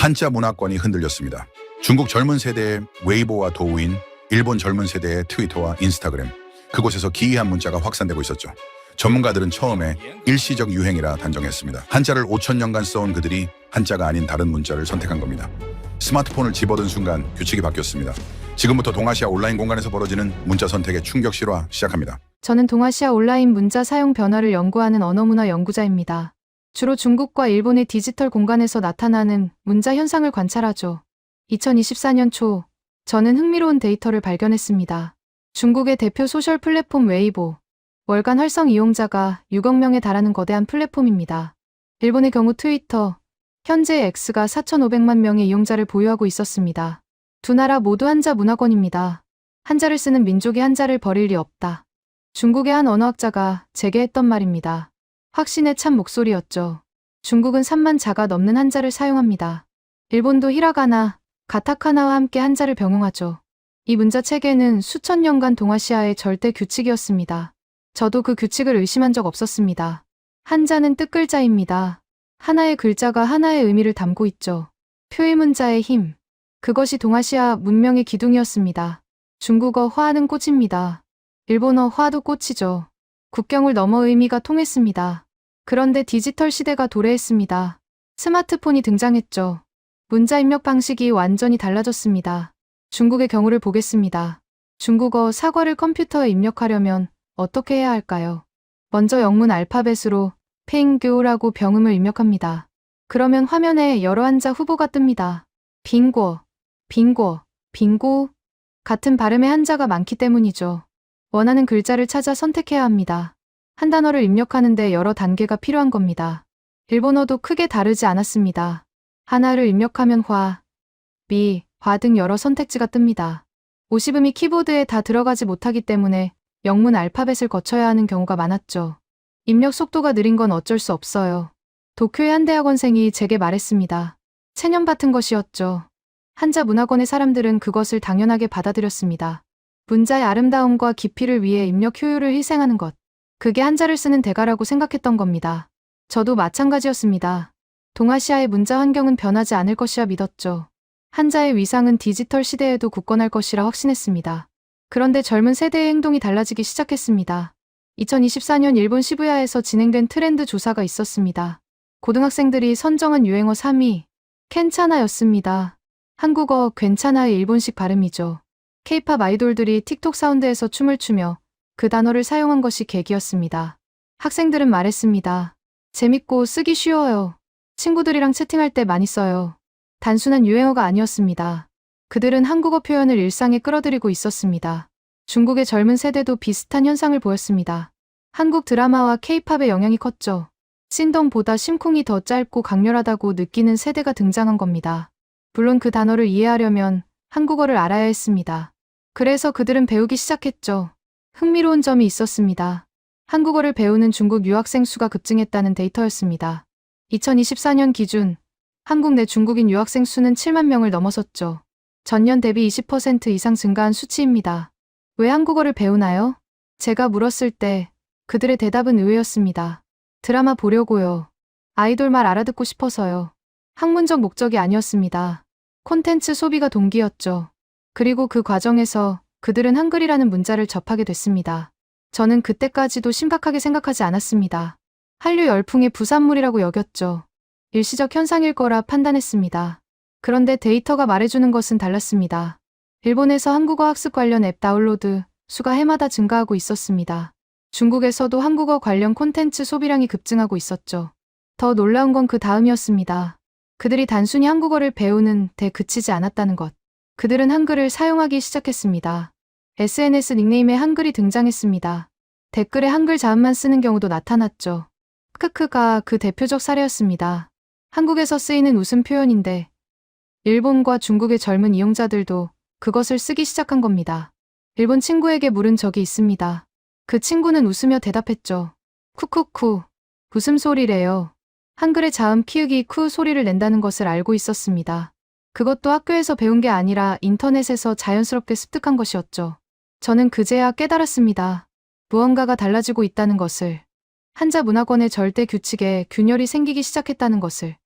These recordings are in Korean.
한자 문화권이 흔들렸습니다. 중국 젊은 세대의 웨이보와 도우인, 일본 젊은 세대의 트위터와 인스타그램, 그곳에서 기이한 문자가 확산되고 있었죠. 전문가들은 처음에 일시적 유행이라 단정했습니다. 한자를 5,000년간 써온 그들이 한자가 아닌 다른 문자를 선택한 겁니다. 스마트폰을 집어든 순간 규칙이 바뀌었습니다. 지금부터 동아시아 온라인 공간에서 벌어지는 문자 선택의 충격 실화 시작합니다. 저는 동아시아 온라인 문자 사용 변화를 연구하는 언어문화 연구자입니다. 주로 중국과 일본의 디지털 공간에서 나타나는 문자 현상을 관찰하죠. 2024년 초, 저는 흥미로운 데이터를 발견했습니다. 중국의 대표 소셜 플랫폼 웨이보, 월간 활성 이용자가 6억 명에 달하는 거대한 플랫폼입니다. 일본의 경우 트위터, 현재 X가 4,500만 명의 이용자를 보유하고 있었습니다. 두 나라 모두 한자 문화권입니다. 한자를 쓰는 민족이 한자를 버릴 리 없다. 중국의 한 언어학자가 제게 했던 말입니다. 확신에 찬 목소리였죠. 중국은 3만 자가 넘는 한자를 사용합니다. 일본도 히라가나, 가타카나와 함께 한자를 병용하죠. 이 문자 체계는 수천 년간 동아시아의 절대 규칙이었습니다. 저도 그 규칙을 의심한 적 없었습니다. 한자는 뜻글자입니다. 하나의 글자가 하나의 의미를 담고 있죠. 표의문자의 힘. 그것이 동아시아 문명의 기둥이었습니다. 중국어 화는 꽃입니다. 일본어 화도 꽃이죠. 국경을 넘어 의미가 통했습니다. 그런데 디지털 시대가 도래했습니다. 스마트폰이 등장했죠. 문자 입력 방식이 완전히 달라졌습니다. 중국의 경우를 보겠습니다. 중국어 사과를 컴퓨터에 입력하려면 어떻게 해야 할까요? 먼저 영문 알파벳으로 팽교라고 병음을 입력합니다. 그러면 화면에 여러 한자 후보가 뜹니다. 빙고, 빙고, 빙고 같은 발음의 한자가 많기 때문이죠. 원하는 글자를 찾아 선택해야 합니다. 한 단어를 입력하는데 여러 단계가 필요한 겁니다. 일본어도 크게 다르지 않았습니다. 하나를 입력하면 화, 미, 화 등 여러 선택지가 뜹니다. 50음이 키보드에 다 들어가지 못하기 때문에 영문 알파벳을 거쳐야 하는 경우가 많았죠. 입력 속도가 느린 건 어쩔 수 없어요. 도쿄의 한 대학원생이 제게 말했습니다. 체념 같은 것이었죠. 한자 문화권의 사람들은 그것을 당연하게 받아들였습니다. 문자의 아름다움과 깊이를 위해 입력 효율을 희생하는 것. 그게 한자를 쓰는 대가라고 생각했던 겁니다. 저도 마찬가지였습니다. 동아시아의 문자 환경은 변하지 않을 것이라 믿었죠. 한자의 위상은 디지털 시대에도 굳건할 것이라 확신했습니다. 그런데 젊은 세대의 행동이 달라지기 시작했습니다. 2024년 일본 시부야에서 진행된 트렌드 조사가 있었습니다. 고등학생들이 선정한 유행어 3위, 켄차나였습니다. 한국어 괜찮아의 일본식 발음이죠. K-팝 아이돌들이 틱톡 사운드에서 춤을 추며 그 단어를 사용한 것이 계기였습니다. 학생들은 말했습니다. 재밌고 쓰기 쉬워요. 친구들이랑 채팅할 때 많이 써요. 단순한 유행어가 아니었습니다. 그들은 한국어 표현을 일상에 끌어들이고 있었습니다. 중국의 젊은 세대도 비슷한 현상을 보였습니다. 한국 드라마와 K-팝의 영향이 컸죠. 씬덩보다 심쿵이 더 짧고 강렬하다고 느끼는 세대가 등장한 겁니다. 물론 그 단어를 이해하려면 한국어를 알아야 했습니다. 그래서 그들은 배우기 시작했죠. 흥미로운 점이 있었습니다. 한국어를 배우는 중국 유학생 수가 급증했다는 데이터였습니다. 2024년 기준 한국 내 중국인 유학생 수는 7만 명을 넘어섰죠. 전년 대비 20% 이상 증가한 수치입니다. 왜 한국어를 배우나요? 제가 물었을 때 그들의 대답은 의외였습니다. 드라마 보려고요. 아이돌 말 알아듣고 싶어서요. 학문적 목적이 아니었습니다. 콘텐츠 소비가 동기였죠. 그리고 그 과정에서 그들은 한글이라는 문자를 접하게 됐습니다. 저는 그때까지도 심각하게 생각하지 않았습니다. 한류 열풍의 부산물이라고 여겼죠. 일시적 현상일 거라 판단했습니다. 그런데 데이터가 말해주는 것은 달랐습니다. 일본에서 한국어 학습 관련 앱 다운로드 수가 해마다 증가하고 있었습니다. 중국에서도 한국어 관련 콘텐츠 소비량이 급증하고 있었죠. 더 놀라운 건 그 다음이었습니다. 그들이 단순히 한국어를 배우는 데 그치지 않았다는 것. 그들은 한글을 사용하기 시작했습니다. SNS 닉네임에 한글이 등장했습니다. 댓글에 한글 자음만 쓰는 경우도 나타났죠. 크크가 그 대표적 사례였습니다. 한국에서 쓰이는 웃음 표현인데 일본과 중국의 젊은 이용자들도 그것을 쓰기 시작한 겁니다. 일본 친구에게 물은 적이 있습니다. 그 친구는 웃으며 대답했죠. 쿠쿠쿠. 웃음소리래요. 한글의 자음 키읔이 쿠 소리를 낸다는 것을 알고 있었습니다. 그것도 학교에서 배운 게 아니라 인터넷에서 자연스럽게 습득한 것이었죠. 저는 그제야 깨달았습니다. 무언가가 달라지고 있다는 것을. 한자 문화권의 절대 규칙에 균열이 생기기 시작했다는 것을.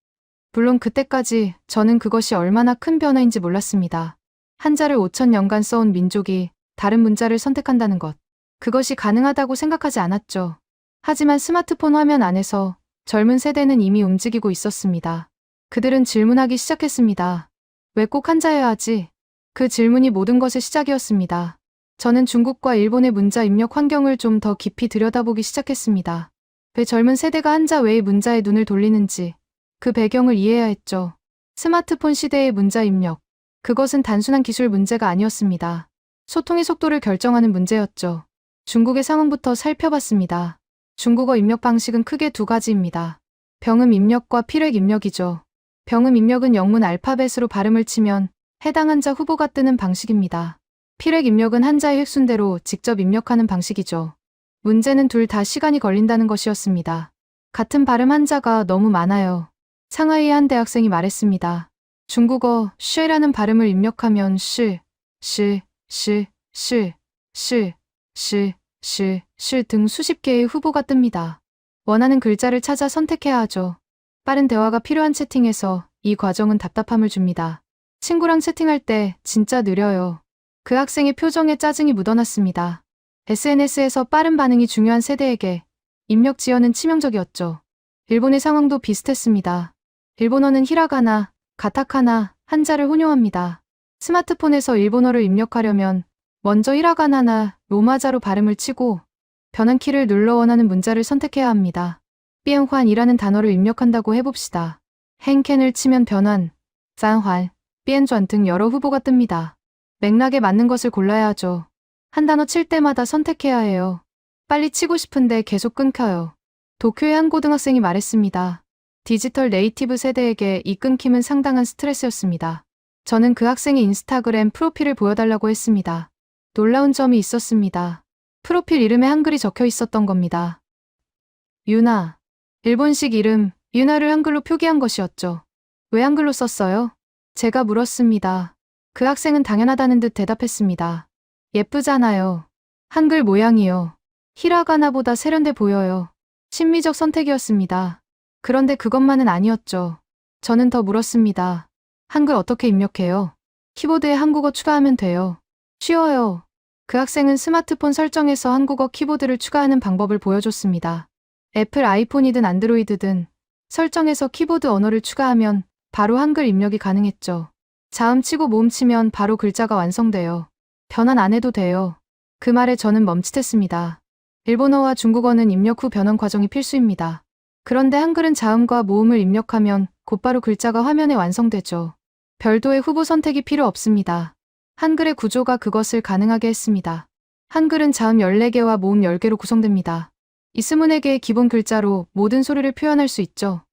물론 그때까지 저는 그것이 얼마나 큰 변화인지 몰랐습니다. 한자를 5,000년간 써온 민족이 다른 문자를 선택한다는 것. 그것이 가능하다고 생각하지 않았죠. 하지만 스마트폰 화면 안에서 젊은 세대는 이미 움직이고 있었습니다. 그들은 질문하기 시작했습니다. 왜 꼭 한자여야 하지? 그 질문이 모든 것의 시작이었습니다. 저는 중국과 일본의 문자 입력 환경을 좀 더 깊이 들여다보기 시작했습니다. 왜 젊은 세대가 한자 외의 문자에 눈을 돌리는지 그 배경을 이해해야 했죠. 스마트폰 시대의 문자 입력. 그것은 단순한 기술 문제가 아니었습니다. 소통의 속도를 결정하는 문제였죠. 중국의 상황부터 살펴봤습니다. 중국어 입력 방식은 크게 두 가지입니다. 병음 입력과 필획 입력이죠. 병음 입력은 영문 알파벳으로 발음을 치면 해당 한자 후보가 뜨는 방식입니다. 필획 입력은 한자의 획순대로 직접 입력하는 방식이죠. 문제는 둘 다 시간이 걸린다는 것이었습니다. 같은 발음 한자가 너무 많아요. 상하이의 한 대학생이 말했습니다. 중국어 쉬라는 발음을 입력하면 실 등 수십 개의 후보가 뜹니다. 원하는 글자를 찾아 선택해야 하죠. 빠른 대화가 필요한 채팅에서 이 과정은 답답함을 줍니다. 친구랑 채팅할 때 진짜 느려요. 그 학생의 표정에 짜증이 묻어났습니다. SNS에서 빠른 반응이 중요한 세대에게 입력 지연은 치명적이었죠. 일본의 상황도 비슷했습니다. 일본어는 히라가나, 가타카나, 한자를 혼용합니다. 스마트폰에서 일본어를 입력하려면 먼저 히라가나나 로마자로 발음을 치고 변환 키를 눌러 원하는 문자를 선택해야 합니다. 비엔환이라는 단어를 입력한다고 해봅시다. 행캔을 치면 변환, 짠환, 비엔전 등 여러 후보가 뜹니다. 맥락에 맞는 것을 골라야 하죠. 한 단어 칠 때마다 선택해야 해요. 빨리 치고 싶은데 계속 끊겨요. 도쿄의 한 고등학생이 말했습니다. 디지털 네이티브 세대에게 이 끊김은 상당한 스트레스였습니다. 저는 그 학생의 인스타그램 프로필을 보여달라고 했습니다. 놀라운 점이 있었습니다. 프로필 이름에 한글이 적혀 있었던 겁니다. 유나. 일본식 이름, 유나를 한글로 표기한 것이었죠. 왜 한글로 썼어요? 제가 물었습니다. 그 학생은 당연하다는 듯 대답했습니다. 예쁘잖아요. 한글 모양이요. 히라가나보다 세련돼 보여요. 심미적 선택이었습니다. 그런데 그것만은 아니었죠. 저는 더 물었습니다. 한글 어떻게 입력해요? 키보드에 한국어 추가하면 돼요. 쉬워요. 그 학생은 스마트폰 설정에서 한국어 키보드를 추가하는 방법을 보여줬습니다. 애플 아이폰이든 안드로이드든 설정에서 키보드 언어를 추가하면 바로 한글 입력이 가능했죠. 자음 치고 모음 치면 바로 글자가 완성돼요. 변환 안 해도 돼요. 그 말에 저는 멈칫했습니다. 일본어와 중국어는 입력 후 변환 과정이 필수입니다. 그런데 한글은 자음과 모음을 입력하면 곧바로 글자가 화면에 완성되죠. 별도의 후보 선택이 필요 없습니다. 한글의 구조가 그것을 가능하게 했습니다. 한글은 자음 14개와 모음 10개로 구성됩니다. 이 20개의 기본 글자로 모든 소리를 표현할 수 있죠.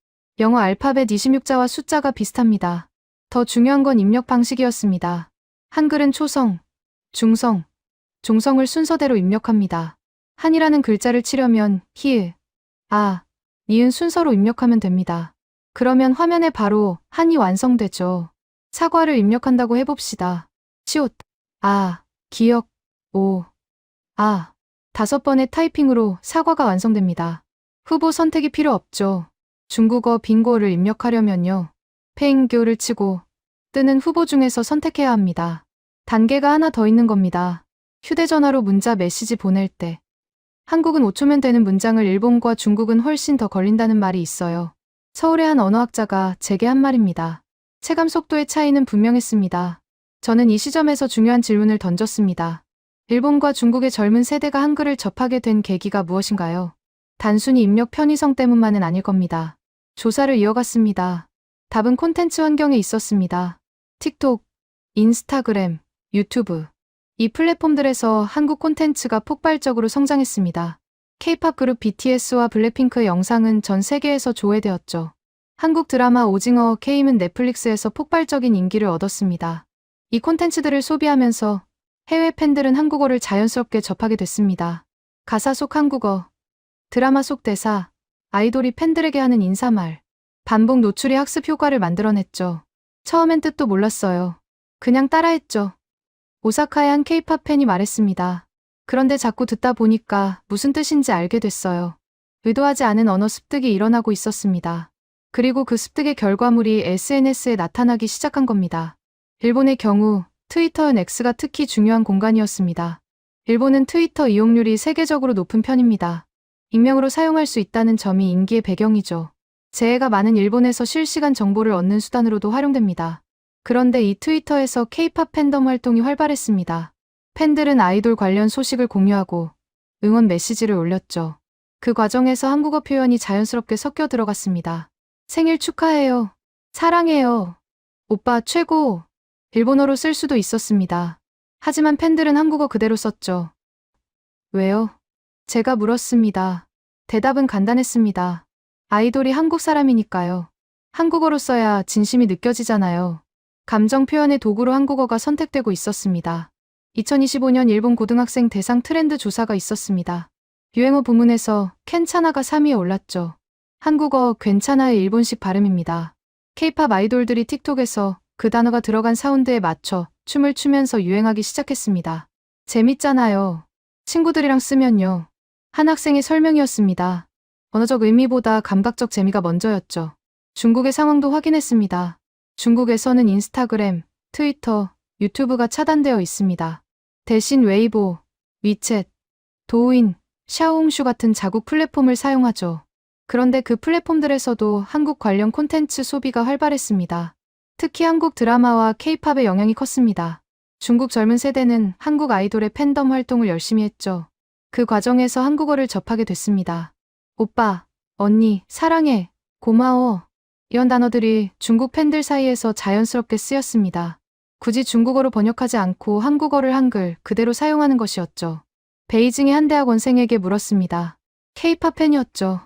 영어 알파벳 26자와 숫자가 비슷합니다. 더 중요한 건 입력 방식이었습니다. 한글은 초성, 중성, 종성을 순서대로 입력합니다. 한이라는 글자를 치려면 히읗, 아, 니은 순서로 입력하면 됩니다. 그러면 화면에 바로 한이 완성되죠. 사과를 입력한다고 해봅시다. 시옷, 아, 기역, 오, 아. 5번의 타이핑으로 사과가 완성됩니다. 후보 선택이 필요 없죠. 중국어 빙고를 입력하려면요. 페잉교를 치고 뜨는 후보 중에서 선택해야 합니다. 단계가 하나 더 있는 겁니다. 휴대전화로 문자 메시지 보낼 때. 한국은 5초면 되는 문장을 일본과 중국은 훨씬 더 걸린다는 말이 있어요. 서울의 한 언어학자가 제게 한 말입니다. 체감 속도의 차이는 분명했습니다. 저는 이 시점에서 중요한 질문을 던졌습니다. 일본과 중국의 젊은 세대가 한글을 접하게 된 계기가 무엇인가요? 단순히 입력 편의성 때문만은 아닐 겁니다. 조사를 이어갔습니다. 답은 콘텐츠 환경에 있었습니다. 틱톡, 인스타그램, 유튜브. 이 플랫폼들에서 한국 콘텐츠가 폭발적으로 성장했습니다. K-팝 그룹 BTS와 블랙핑크의 영상은 전 세계에서 조회되었죠. 한국 드라마 오징어 게임은 넷플릭스에서 폭발적인 인기를 얻었습니다. 이 콘텐츠들을 소비하면서 해외 팬들은 한국어를 자연스럽게 접하게 됐습니다. 가사 속 한국어, 드라마 속 대사, 아이돌이 팬들에게 하는 인사말, 반복 노출이 학습 효과를 만들어냈죠. 처음엔 뜻도 몰랐어요. 그냥 따라했죠. 오사카의 한 K-팝 팬이 말했습니다. 그런데 자꾸 듣다 보니까 무슨 뜻인지 알게 됐어요. 의도하지 않은 언어 습득이 일어나고 있었습니다. 그리고 그 습득의 결과물이 SNS에 나타나기 시작한 겁니다. 일본의 경우 트위터연 X가 특히 중요한 공간이었습니다. 일본은 트위터 이용률이 세계적으로 높은 편입니다. 익명으로 사용할 수 있다는 점이 인기의 배경이죠. 재해가 많은 일본에서 실시간 정보를 얻는 수단으로도 활용됩니다. 그런데 이 트위터에서 K-팝 팬덤 활동이 활발했습니다. 팬들은 아이돌 관련 소식을 공유하고 응원 메시지를 올렸죠. 그 과정에서 한국어 표현이 자연스럽게 섞여 들어갔습니다. 생일 축하해요. 사랑해요. 오빠 최고. 일본어로 쓸 수도 있었습니다. 하지만 팬들은 한국어 그대로 썼죠. 왜요? 제가 물었습니다. 대답은 간단했습니다. 아이돌이 한국 사람이니까요. 한국어로 써야 진심이 느껴지잖아요. 감정 표현의 도구로 한국어가 선택되고 있었습니다. 2025년 일본 고등학생 대상 트렌드 조사가 있었습니다. 유행어 부문에서 켄차나가 3위에 올랐죠. 한국어 괜찮아의 일본식 발음입니다. K-팝 아이돌들이 틱톡에서 그 단어가 들어간 사운드에 맞춰 춤을 추면서 유행하기 시작했습니다. 재밌잖아요. 친구들이랑 쓰면요. 한 학생의 설명이었습니다. 언어적 의미보다 감각적 재미가 먼저였죠. 중국의 상황도 확인했습니다. 중국에서는 인스타그램, 트위터, 유튜브가 차단되어 있습니다. 대신 웨이보, 위챗, 도우인, 샤오홍슈 같은 자국 플랫폼을 사용하죠. 그런데 그 플랫폼들에서도 한국 관련 콘텐츠 소비가 활발했습니다. 특히 한국 드라마와 K-팝의 영향이 컸습니다. 중국 젊은 세대는 한국 아이돌의 팬덤 활동을 열심히 했죠. 그 과정에서 한국어를 접하게 됐습니다. 오빠, 언니, 사랑해, 고마워. 이런 단어들이 중국 팬들 사이에서 자연스럽게 쓰였습니다. 굳이 중국어로 번역하지 않고 한국어를 한글 그대로 사용하는 것이었죠. 베이징의 한 대학원생에게 물었습니다. K-팝 팬이었죠.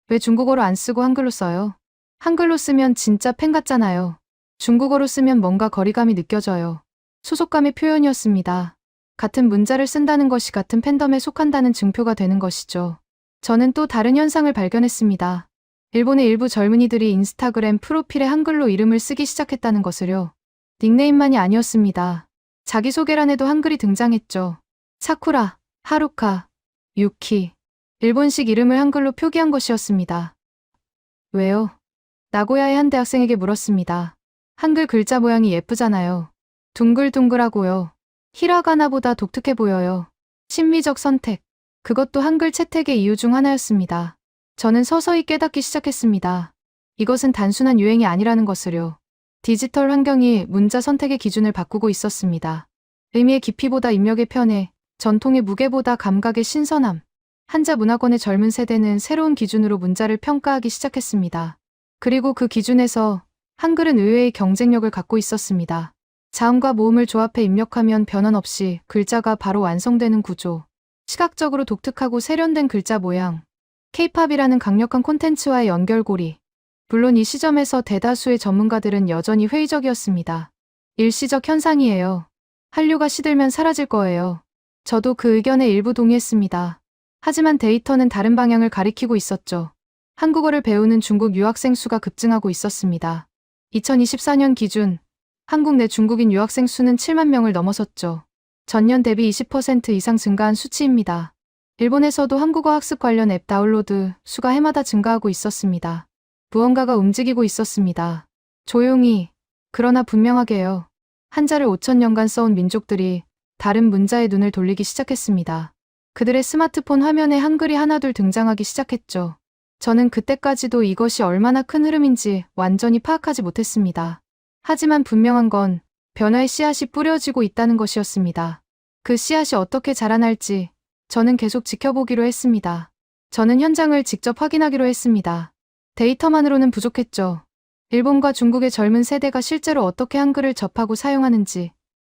왜 중국어로 안 쓰고 한글로 써요? 한글로 쓰면 진짜 팬 같잖아요. 중국어로 쓰면 뭔가 거리감이 느껴져요. 소속감의 표현이었습니다. 같은 문자를 쓴다는 것이 같은 팬덤에 속한다는 증표가 되는 것이죠. 저는 또 다른 현상을 발견했습니다. 일본의 일부 젊은이들이 인스타그램 프로필에 한글로 이름을 쓰기 시작했다는 것을요. 닉네임만이 아니었습니다. 자기소개란에도 한글이 등장했죠. 사쿠라, 하루카, 유키. 일본식 이름을 한글로 표기한 것이었습니다. 왜요? 나고야의 한 대학생에게 물었습니다. 한글 글자 모양이 예쁘잖아요. 둥글둥글하고요. 히라가나보다 독특해 보여요. 심미적 선택. 그것도 한글 채택의 이유 중 하나였습니다. 저는 서서히 깨닫기 시작했습니다. 이것은 단순한 유행이 아니라는 것을요. 디지털 환경이 문자 선택의 기준을 바꾸고 있었습니다. 의미의 깊이보다 입력의 편애, 전통의 무게보다 감각의 신선함. 한자 문화권의 젊은 세대는 새로운 기준으로 문자를 평가하기 시작했습니다. 그리고 그 기준에서 한글은 의외의 경쟁력을 갖고 있었습니다. 자음과 모음을 조합해 입력하면 변환 없이 글자가 바로 완성되는 구조. 시각적으로 독특하고 세련된 글자 모양. K-팝이라는 강력한 콘텐츠와의 연결고리. 물론 이 시점에서 대다수의 전문가들은 여전히 회의적이었습니다. 일시적 현상이에요. 한류가 시들면 사라질 거예요. 저도 그 의견에 일부 동의했습니다. 하지만 데이터는 다른 방향을 가리키고 있었죠. 한국어를 배우는 중국 유학생 수가 급증하고 있었습니다. 2024년 기준 한국 내 중국인 유학생 수는 7만 명을 넘어섰죠. 전년 대비 20% 이상 증가한 수치입니다. 일본에서도 한국어 학습 관련 앱 다운로드 수가 해마다 증가하고 있었습니다. 무언가가 움직이고 있었습니다. 조용히, 그러나 분명하게요. 한자를 5,000년간 써온 민족들이 다른 문자에 눈을 돌리기 시작했습니다. 그들의 스마트폰 화면에 한글이 하나둘 등장하기 시작했죠. 저는 그때까지도 이것이 얼마나 큰 흐름인지 완전히 파악하지 못했습니다. 하지만 분명한 건 변화의 씨앗이 뿌려지고 있다는 것이었습니다. 그 씨앗이 어떻게 자라날지 저는 계속 지켜보기로 했습니다. 저는 현장을 직접 확인하기로 했습니다. 데이터만으로는 부족했죠. 일본과 중국의 젊은 세대가 실제로 어떻게 한글을 접하고 사용하는지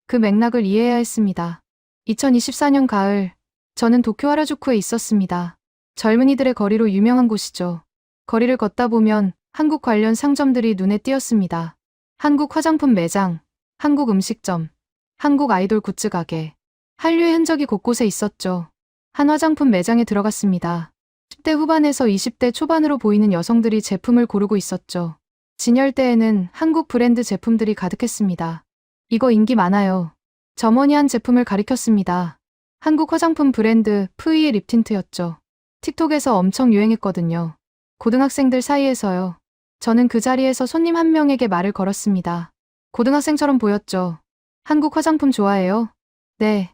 그 맥락을 이해해야 했습니다. 2024년 가을, 저는 도쿄 하라주쿠에 있었습니다. 젊은이들의 거리로 유명한 곳이죠. 거리를 걷다 보면 한국 관련 상점들이 눈에 띄었습니다. 한국 화장품 매장, 한국 음식점, 한국 아이돌 굿즈 가게. 한류의 흔적이 곳곳에 있었죠. 한 화장품 매장에 들어갔습니다. 10대 후반에서 20대 초반으로 보이는 여성들이 제품을 고르고 있었죠. 진열대에는 한국 브랜드 제품들이 가득했습니다. 이거 인기 많아요. 점원이 한 제품을 가리켰습니다. 한국 화장품 브랜드 푸이의 립 틴트였죠. 틱톡에서 엄청 유행했거든요. 고등학생들 사이에서요. 저는 그 자리에서 손님 한 명에게 말을 걸었습니다. 고등학생처럼 보였죠. 한국 화장품 좋아해요? 네.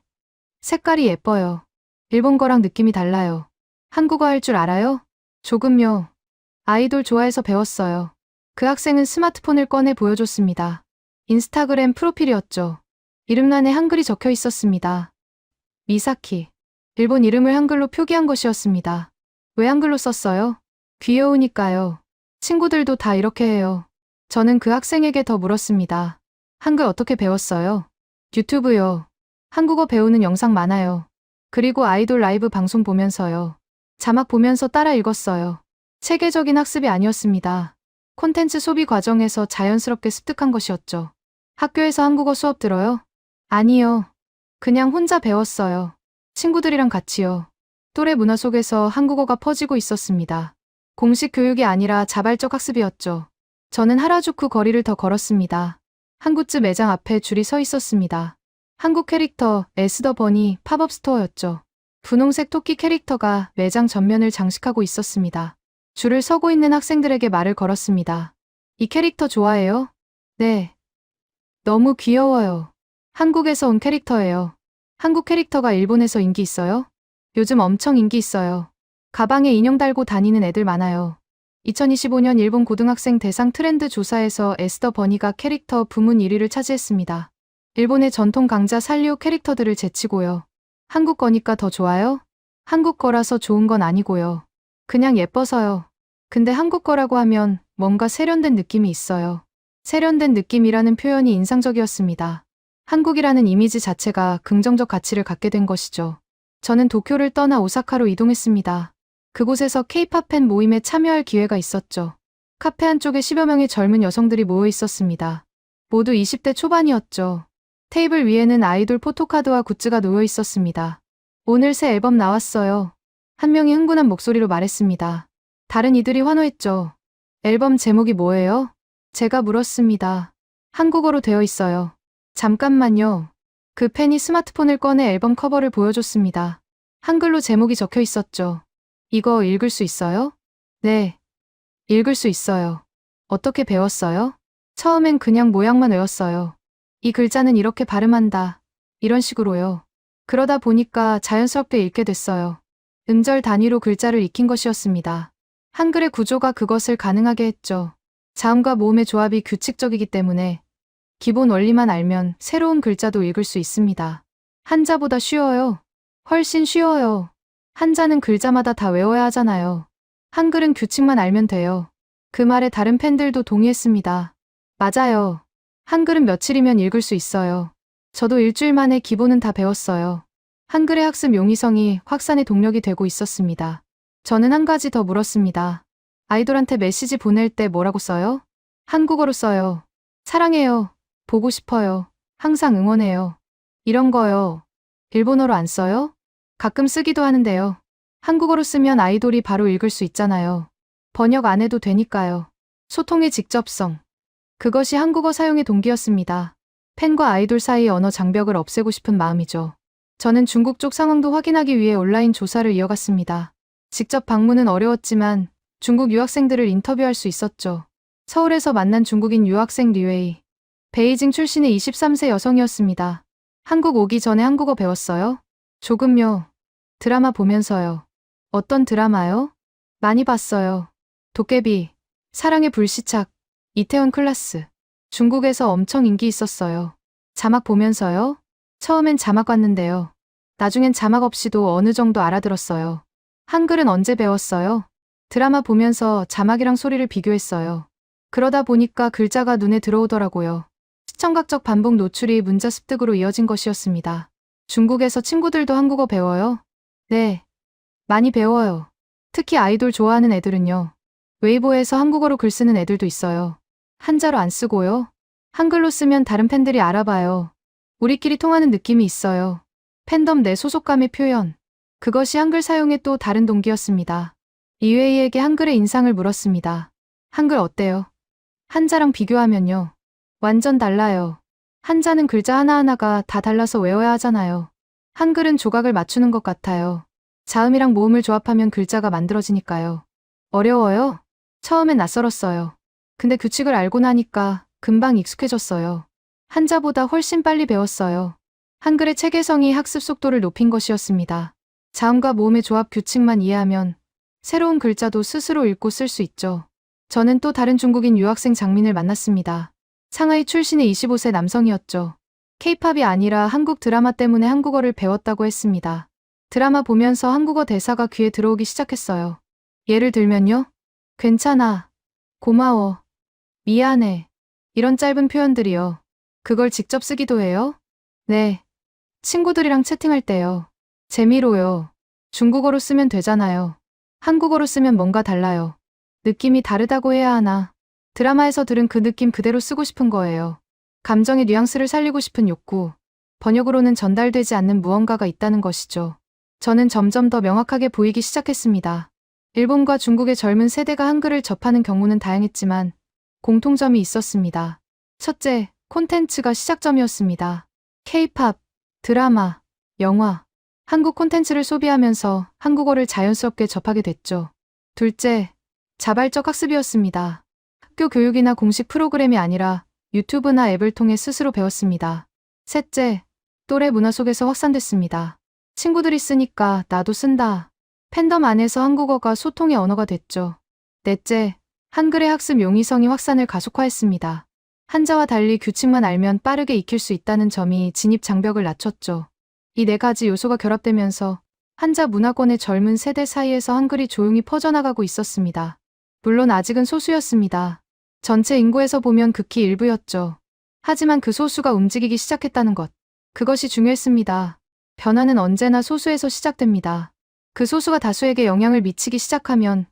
색깔이 예뻐요. 일본 거랑 느낌이 달라요. 한국어 할 줄 알아요? 조금요. 아이돌 좋아해서 배웠어요. 그 학생은 스마트폰을 꺼내 보여줬습니다. 인스타그램 프로필이었죠. 이름란에 한글이 적혀 있었습니다. 미사키. 일본 이름을 한글로 표기한 것이었습니다. 왜 한글로 썼어요? 귀여우니까요. 친구들도 다 이렇게 해요. 저는 그 학생에게 더 물었습니다. 한글 어떻게 배웠어요? 유튜브요. 한국어 배우는 영상 많아요. 그리고 아이돌 라이브 방송 보면서요. 자막 보면서 따라 읽었어요. 체계적인 학습이 아니었습니다. 콘텐츠 소비 과정에서 자연스럽게 습득한 것이었죠. 학교에서 한국어 수업 들어요? 아니요. 그냥 혼자 배웠어요. 친구들이랑 같이요. 또래 문화 속에서 한국어가 퍼지고 있었습니다. 공식 교육이 아니라 자발적 학습이었죠. 저는 하라주쿠 거리를 더 걸었습니다. 한 굿즈 매장 앞에 줄이 서 있었습니다. 한국 캐릭터 에스더 버니 팝업 스토어였죠. 분홍색 토끼 캐릭터가 매장 전면을 장식하고 있었습니다. 줄을 서고 있는 학생들에게 말을 걸었습니다. 이 캐릭터 좋아해요? 네. 너무 귀여워요. 한국에서 온 캐릭터예요. 한국 캐릭터가 일본에서 인기 있어요? 요즘 엄청 인기 있어요. 가방에 인형 달고 다니는 애들 많아요. 2025년 일본 고등학생 대상 트렌드 조사에서 에스더 버니가 캐릭터 부문 1위를 차지했습니다. 일본의 전통 강자 살리오 캐릭터들을 제치고요. 한국 거니까 더 좋아요? 한국 거라서 좋은 건 아니고요. 그냥 예뻐서요. 근데 한국 거라고 하면 뭔가 세련된 느낌이 있어요. 세련된 느낌이라는 표현이 인상적이었습니다. 한국이라는 이미지 자체가 긍정적 가치를 갖게 된 것이죠. 저는 도쿄를 떠나 오사카로 이동했습니다. 그곳에서 K-팝 팬 모임에 참여할 기회가 있었죠. 카페 한쪽에 10여 명의 젊은 여성들이 모여 있었습니다. 모두 20대 초반이었죠. 테이블 위에는 아이돌 포토카드와 굿즈가 놓여 있었습니다. 오늘 새 앨범 나왔어요. 한 명이 흥분한 목소리로 말했습니다. 다른 이들이 환호했죠. 앨범 제목이 뭐예요? 제가 물었습니다. 한국어로 되어 있어요. 잠깐만요. 그 팬이 스마트폰을 꺼내 앨범 커버를 보여줬습니다. 한글로 제목이 적혀 있었죠. 이거 읽을 수 있어요? 네. 읽을 수 있어요. 어떻게 배웠어요? 처음엔 그냥 모양만 외웠어요. 이 글자는 이렇게 발음한다. 이런 식으로요. 그러다 보니까 자연스럽게 읽게 됐어요. 음절 단위로 글자를 익힌 것이었습니다. 한글의 구조가 그것을 가능하게 했죠. 자음과 모음의 조합이 규칙적이기 때문에 기본 원리만 알면 새로운 글자도 읽을 수 있습니다. 한자보다 쉬워요. 훨씬 쉬워요. 한자는 글자마다 다 외워야 하잖아요. 한글은 규칙만 알면 돼요. 그 말에 다른 팬들도 동의했습니다. 맞아요. 한글은 며칠이면 읽을 수 있어요. 저도 일주일 만에 기본은 다 배웠어요. 한글의 학습 용이성이 확산의 동력이 되고 있었습니다. 저는 한 가지 더 물었습니다. 아이돌한테 메시지 보낼 때 뭐라고 써요? 한국어로 써요. 사랑해요. 보고 싶어요. 항상 응원해요. 이런 거요. 일본어로 안 써요? 가끔 쓰기도 하는데요. 한국어로 쓰면 아이돌이 바로 읽을 수 있잖아요. 번역 안 해도 되니까요. 소통의 직접성. 그것이 한국어 사용의 동기였습니다. 팬과 아이돌 사이의 언어 장벽을 없애고 싶은 마음이죠. 저는 중국 쪽 상황도 확인하기 위해 온라인 조사를 이어갔습니다. 직접 방문은 어려웠지만 중국 유학생들을 인터뷰할 수 있었죠. 서울에서 만난 중국인 유학생 류웨이. 베이징 출신의 23세 여성이었습니다. 한국 오기 전에 한국어 배웠어요? 조금요. 드라마 보면서요. 어떤 드라마요? 많이 봤어요. 도깨비, 사랑의 불시착, 이태원 클라스. 중국에서 엄청 인기 있었어요. 자막 보면서요? 처음엔 자막 왔는데요. 나중엔 자막 없이도 어느 정도 알아들었어요. 한글은 언제 배웠어요? 드라마 보면서 자막이랑 소리를 비교했어요. 그러다 보니까 글자가 눈에 들어오더라고요. 시청각적 반복 노출이 문자 습득으로 이어진 것이었습니다. 중국에서 친구들도 한국어 배워요? 네. 많이 배워요. 특히 아이돌 좋아하는 애들은요. 웨이보에서 한국어로 글 쓰는 애들도 있어요. 한자로 안 쓰고요. 한글로 쓰면 다른 팬들이 알아봐요. 우리끼리 통하는 느낌이 있어요. 팬덤 내 소속감의 표현. 그것이 한글 사용의 또 다른 동기였습니다. 이웨이에게 한글의 인상을 물었습니다. 한글 어때요? 한자랑 비교하면요. 완전 달라요. 한자는 글자 하나하나가 다 달라서 외워야 하잖아요. 한글은 조각을 맞추는 것 같아요. 자음이랑 모음을 조합하면 글자가 만들어지니까요. 어려워요? 처음엔 낯설었어요. 근데 규칙을 알고 나니까 금방 익숙해졌어요. 한자보다 훨씬 빨리 배웠어요. 한글의 체계성이 학습 속도를 높인 것이었습니다. 자음과 모음의 조합 규칙만 이해하면 새로운 글자도 스스로 읽고 쓸 수 있죠. 저는 또 다른 중국인 유학생 장민을 만났습니다. 상하이 출신의 25세 남성이었죠. 케이팝이 아니라 한국 드라마 때문에 한국어를 배웠다고 했습니다. 드라마 보면서 한국어 대사가 귀에 들어오기 시작했어요. 예를 들면요. 괜찮아. 고마워. 미안해. 이런 짧은 표현들이요. 그걸 직접 쓰기도 해요? 네. 친구들이랑 채팅할 때요. 재미로요. 중국어로 쓰면 되잖아요. 한국어로 쓰면 뭔가 달라요. 느낌이 다르다고 해야 하나. 드라마에서 들은 그 느낌 그대로 쓰고 싶은 거예요. 감정의 뉘앙스를 살리고 싶은 욕구. 번역으로는 전달되지 않는 무언가가 있다는 것이죠. 저는 점점 더 명확하게 보이기 시작했습니다. 일본과 중국의 젊은 세대가 한글을 접하는 경우는 다양했지만 공통점이 있었습니다. 첫째, 콘텐츠가 시작점이었습니다. K-팝, 드라마, 영화, 한국 콘텐츠를 소비하면서 한국어를 자연스럽게 접하게 됐죠. 둘째, 자발적 학습이었습니다. 학교 교육이나 공식 프로그램이 아니라 유튜브나 앱을 통해 스스로 배웠습니다. 셋째, 또래 문화 속에서 확산됐습니다. 친구들이 쓰니까 나도 쓴다. 팬덤 안에서 한국어가 소통의 언어가 됐죠. 넷째, 한글의 학습 용이성이 확산을 가속화했습니다. 한자와 달리 규칙만 알면 빠르게 익힐 수 있다는 점이 진입 장벽을 낮췄죠. 이 네 가지 요소가 결합되면서 한자 문화권의 젊은 세대 사이에서 한글이 조용히 퍼져나가고 있었습니다. 물론 아직은 소수였습니다. 전체 인구에서 보면 극히 일부였죠. 하지만 그 소수가 움직이기 시작했다는 것. 그것이 중요했습니다. 변화는 언제나 소수에서 시작됩니다. 그 소수가 다수에게 영향을 미치기 시작하면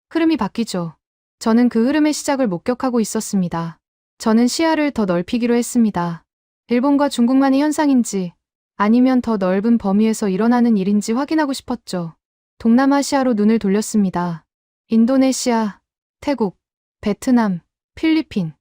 흐름이 바뀌죠. 저는 그 흐름의 시작을 목격하고 있었습니다. 저는 시야를 더 넓히기로 했습니다. 일본과 중국만의 현상인지 아니면 더 넓은 범위에서 일어나는 일인지 확인하고 싶었죠. 동남아시아로 눈을 돌렸습니다. 인도네시아, 태국, 베트남, 필리핀.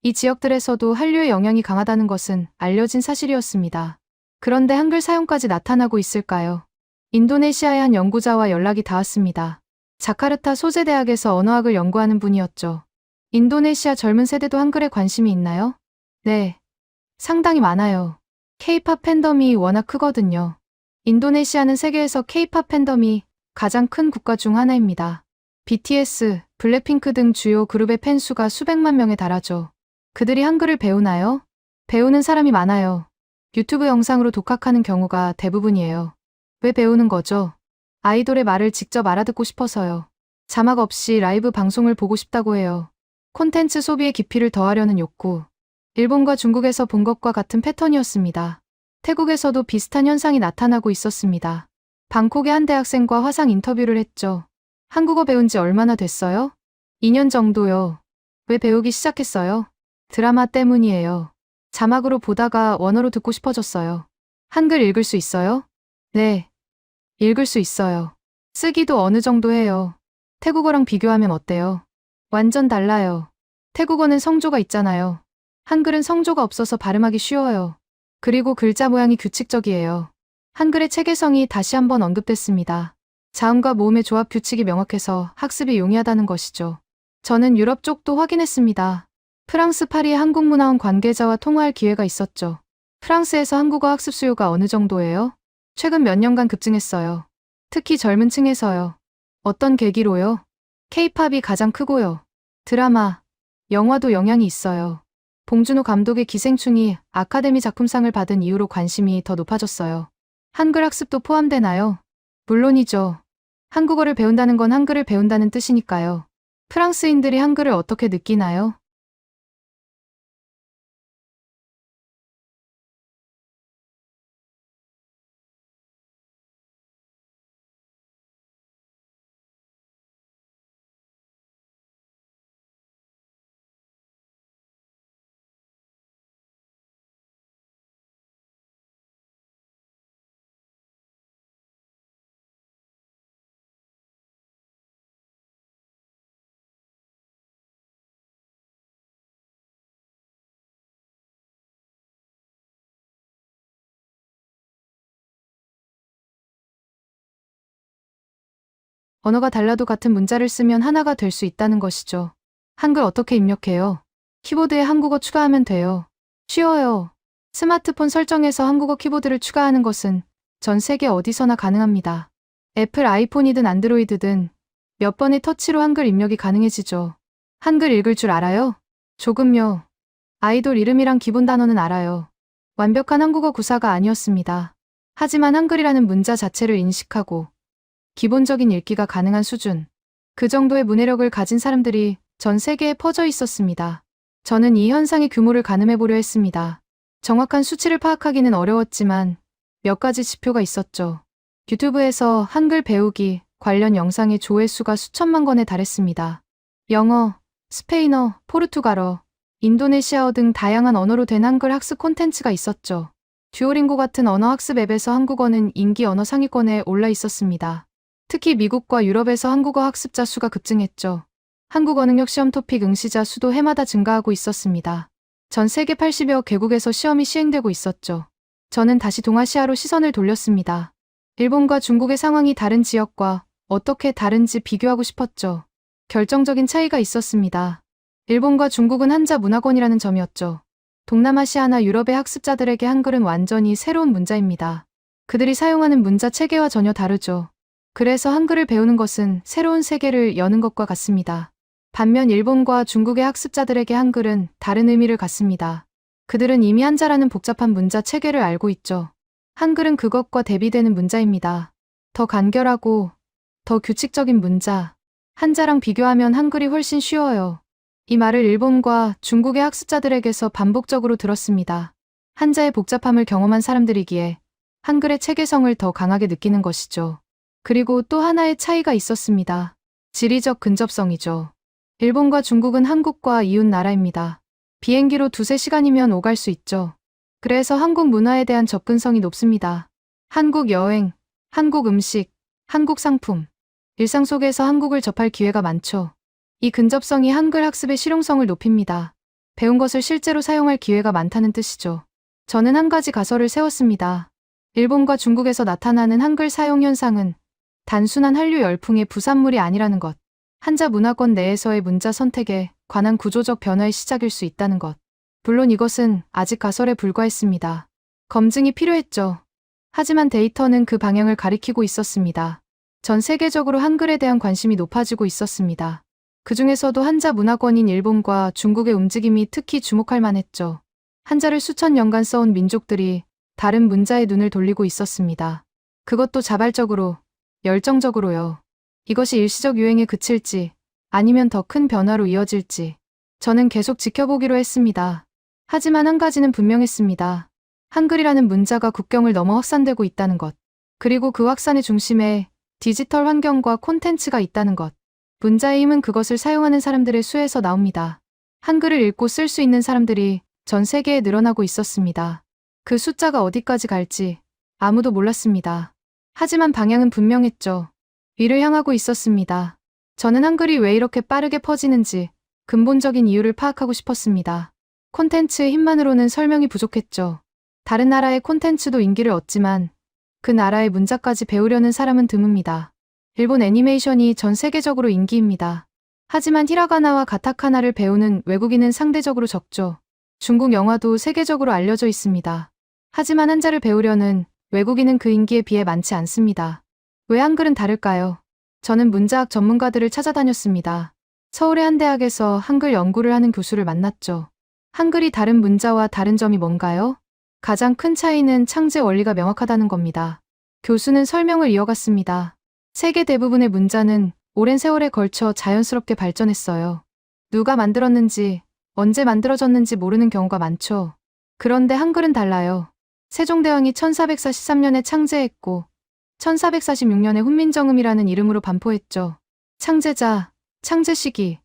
이 지역들에서도 한류의 영향이 강하다는 것은 알려진 사실이었습니다. 그런데 한글 사용까지 나타나고 있을까요? 인도네시아의 한 연구자와 연락이 닿았습니다. 자카르타 소재대학에서 언어학을 연구하는 분이었죠. 인도네시아 젊은 세대도 한글에 관심이 있나요? 네. 상당히 많아요. K-팝 팬덤이 워낙 크거든요. 인도네시아는 세계에서 K-팝 팬덤이 가장 큰 국가 중 하나입니다. BTS, 블랙핑크 등 주요 그룹의 팬 수가 수백만 명에 달하죠. 그들이 한글을 배우나요? 배우는 사람이 많아요. 유튜브 영상으로 독학하는 경우가 대부분이에요. 왜 배우는 거죠? 아이돌의 말을 직접 알아듣고 싶어서요. 자막 없이 라이브 방송을 보고 싶다고 해요. 콘텐츠 소비의 깊이를 더하려는 욕구. 일본과 중국에서 본 것과 같은 패턴이었습니다. 태국에서도 비슷한 현상이 나타나고 있었습니다. 방콕의 한 대학생과 화상 인터뷰를 했죠. 한국어 배운 지 얼마나 됐어요? 2년 정도요. 왜 배우기 시작했어요? 드라마 때문이에요. 자막으로 보다가 원어로 듣고 싶어졌어요. 한글 읽을 수 있어요? 네. 읽을 수 있어요. 쓰기도 어느 정도 해요. 태국어랑 비교하면 어때요? 완전 달라요. 태국어는 성조가 있잖아요. 한글은 성조가 없어서 발음하기 쉬워요. 그리고 글자 모양이 규칙적이에요. 한글의 체계성이 다시 한번 언급됐습니다. 자음과 모음의 조합 규칙이 명확해서 학습이 용이하다는 것이죠. 저는 유럽 쪽도 확인했습니다. 프랑스 파리의 한국문화원 관계자와 통화할 기회가 있었죠. 프랑스에서 한국어 학습 수요가 어느 정도예요? 최근 몇 년간 급증했어요. 특히 젊은 층에서요. 어떤 계기로요? K-팝이 가장 크고요. 드라마, 영화도 영향이 있어요. 봉준호 감독의 기생충이 아카데미 작품상을 받은 이후로 관심이 더 높아졌어요. 한글 학습도 포함되나요? 물론이죠. 한국어를 배운다는 건 한글을 배운다는 뜻이니까요. 프랑스인들이 한글을 어떻게 느끼나요? 언어가 달라도 같은 문자를 쓰면 하나가 될 수 있다는 것이죠. 한글 어떻게 입력해요? 키보드에 한국어 추가하면 돼요. 쉬워요. 스마트폰 설정에서 한국어 키보드를 추가하는 것은 전 세계 어디서나 가능합니다. 애플 아이폰이든 안드로이드든 몇 번의 터치로 한글 입력이 가능해지죠. 한글 읽을 줄 알아요? 조금요. 아이돌 이름이랑 기본 단어는 알아요. 완벽한 한국어 구사가 아니었습니다. 하지만 한글이라는 문자 자체를 인식하고 기본적인 읽기가 가능한 수준. 그 정도의 문해력을 가진 사람들이 전 세계에 퍼져 있었습니다. 저는 이 현상의 규모를 가늠해 보려 했습니다. 정확한 수치를 파악하기는 어려웠지만 몇 가지 지표가 있었죠. 유튜브에서 한글 배우기 관련 영상의 조회수가 수천만 건에 달했습니다. 영어, 스페인어, 포르투갈어, 인도네시아어 등 다양한 언어로 된 한글 학습 콘텐츠가 있었죠. 듀오링고 같은 언어 학습 앱에서 한국어는 인기 언어 상위권에 올라 있었습니다. 특히 미국과 유럽에서 한국어 학습자 수가 급증했죠. 한국어 능력 시험 토픽 응시자 수도 해마다 증가하고 있었습니다. 전 세계 80여 개국에서 시험이 시행되고 있었죠. 저는 다시 동아시아로 시선을 돌렸습니다. 일본과 중국의 상황이 다른 지역과 어떻게 다른지 비교하고 싶었죠. 결정적인 차이가 있었습니다. 일본과 중국은 한자 문화권이라는 점이었죠. 동남아시아나 유럽의 학습자들에게 한글은 완전히 새로운 문자입니다. 그들이 사용하는 문자 체계와 전혀 다르죠. 그래서 한글을 배우는 것은 새로운 세계를 여는 것과 같습니다. 반면 일본과 중국의 학습자들에게 한글은 다른 의미를 갖습니다. 그들은 이미 한자라는 복잡한 문자 체계를 알고 있죠. 한글은 그것과 대비되는 문자입니다. 더 간결하고 더 규칙적인 문자. 한자랑 비교하면 한글이 훨씬 쉬워요. 이 말을 일본과 중국의 학습자들에게서 반복적으로 들었습니다. 한자의 복잡함을 경험한 사람들이기에 한글의 체계성을 더 강하게 느끼는 것이죠. 그리고 또 하나의 차이가 있었습니다. 지리적 근접성이죠. 일본과 중국은 한국과 이웃 나라입니다. 비행기로 2~3시간이면 오갈 수 있죠. 그래서 한국 문화에 대한 접근성이 높습니다. 한국 여행, 한국 음식, 한국 상품. 일상 속에서 한국을 접할 기회가 많죠. 이 근접성이 한글 학습의 실용성을 높입니다. 배운 것을 실제로 사용할 기회가 많다는 뜻이죠. 저는 한 가지 가설을 세웠습니다. 일본과 중국에서 나타나는 한글 사용 현상은 단순한 한류 열풍의 부산물이 아니라는 것. 한자 문화권 내에서의 문자 선택에 관한 구조적 변화의 시작일 수 있다는 것. 물론 이것은 아직 가설에 불과했습니다. 검증이 필요했죠. 하지만 데이터는 그 방향을 가리키고 있었습니다. 전 세계적으로 한글에 대한 관심이 높아지고 있었습니다. 그 중에서도 한자 문화권인 일본과 중국의 움직임이 특히 주목할 만했죠. 한자를 수천 년간 써온 민족들이 다른 문자에 눈을 돌리고 있었습니다. 그것도 자발적으로, 열정적으로요. 이것이 일시적 유행에 그칠지 아니면 더 큰 변화로 이어질지 저는 계속 지켜보기로 했습니다. 하지만 한 가지는 분명했습니다. 한글이라는 문자가 국경을 넘어 확산되고 있다는 것. 그리고 그 확산의 중심에 디지털 환경과 콘텐츠가 있다는 것. 문자의 힘은 그것을 사용하는 사람들의 수에서 나옵니다. 한글을 읽고 쓸 수 있는 사람들이 전 세계에 늘어나고 있었습니다. 그 숫자가 어디까지 갈지 아무도 몰랐습니다. 하지만 방향은 분명했죠. 위를 향하고 있었습니다. 저는 한글이 왜 이렇게 빠르게 퍼지는지 근본적인 이유를 파악하고 싶었습니다. 콘텐츠의 힘만으로는 설명이 부족했죠. 다른 나라의 콘텐츠도 인기를 얻지만 그 나라의 문자까지 배우려는 사람은 드뭅니다. 일본 애니메이션이 전 세계적으로 인기입니다. 하지만 히라가나와 가타카나를 배우는 외국인은 상대적으로 적죠. 중국 영화도 세계적으로 알려져 있습니다. 하지만 한자를 배우려는 외국인은 그 인기에 비해 많지 않습니다. 왜 한글은 다를까요? 저는 문자학 전문가들을 찾아다녔습니다. 서울의 한 대학에서 한글 연구를 하는 교수를 만났죠. 한글이 다른 문자와 다른 점이 뭔가요? 가장 큰 차이는 창제 원리가 명확하다는 겁니다. 교수는 설명을 이어갔습니다. 세계 대부분의 문자는 오랜 세월에 걸쳐 자연스럽게 발전했어요. 누가 만들었는지, 언제 만들어졌는지 모르는 경우가 많죠. 그런데 한글은 달라요. 세종대왕이 1443년에 창제했고 1446년에 훈민정음이라는 이름으로 반포했죠. 창제자, 창제 시기,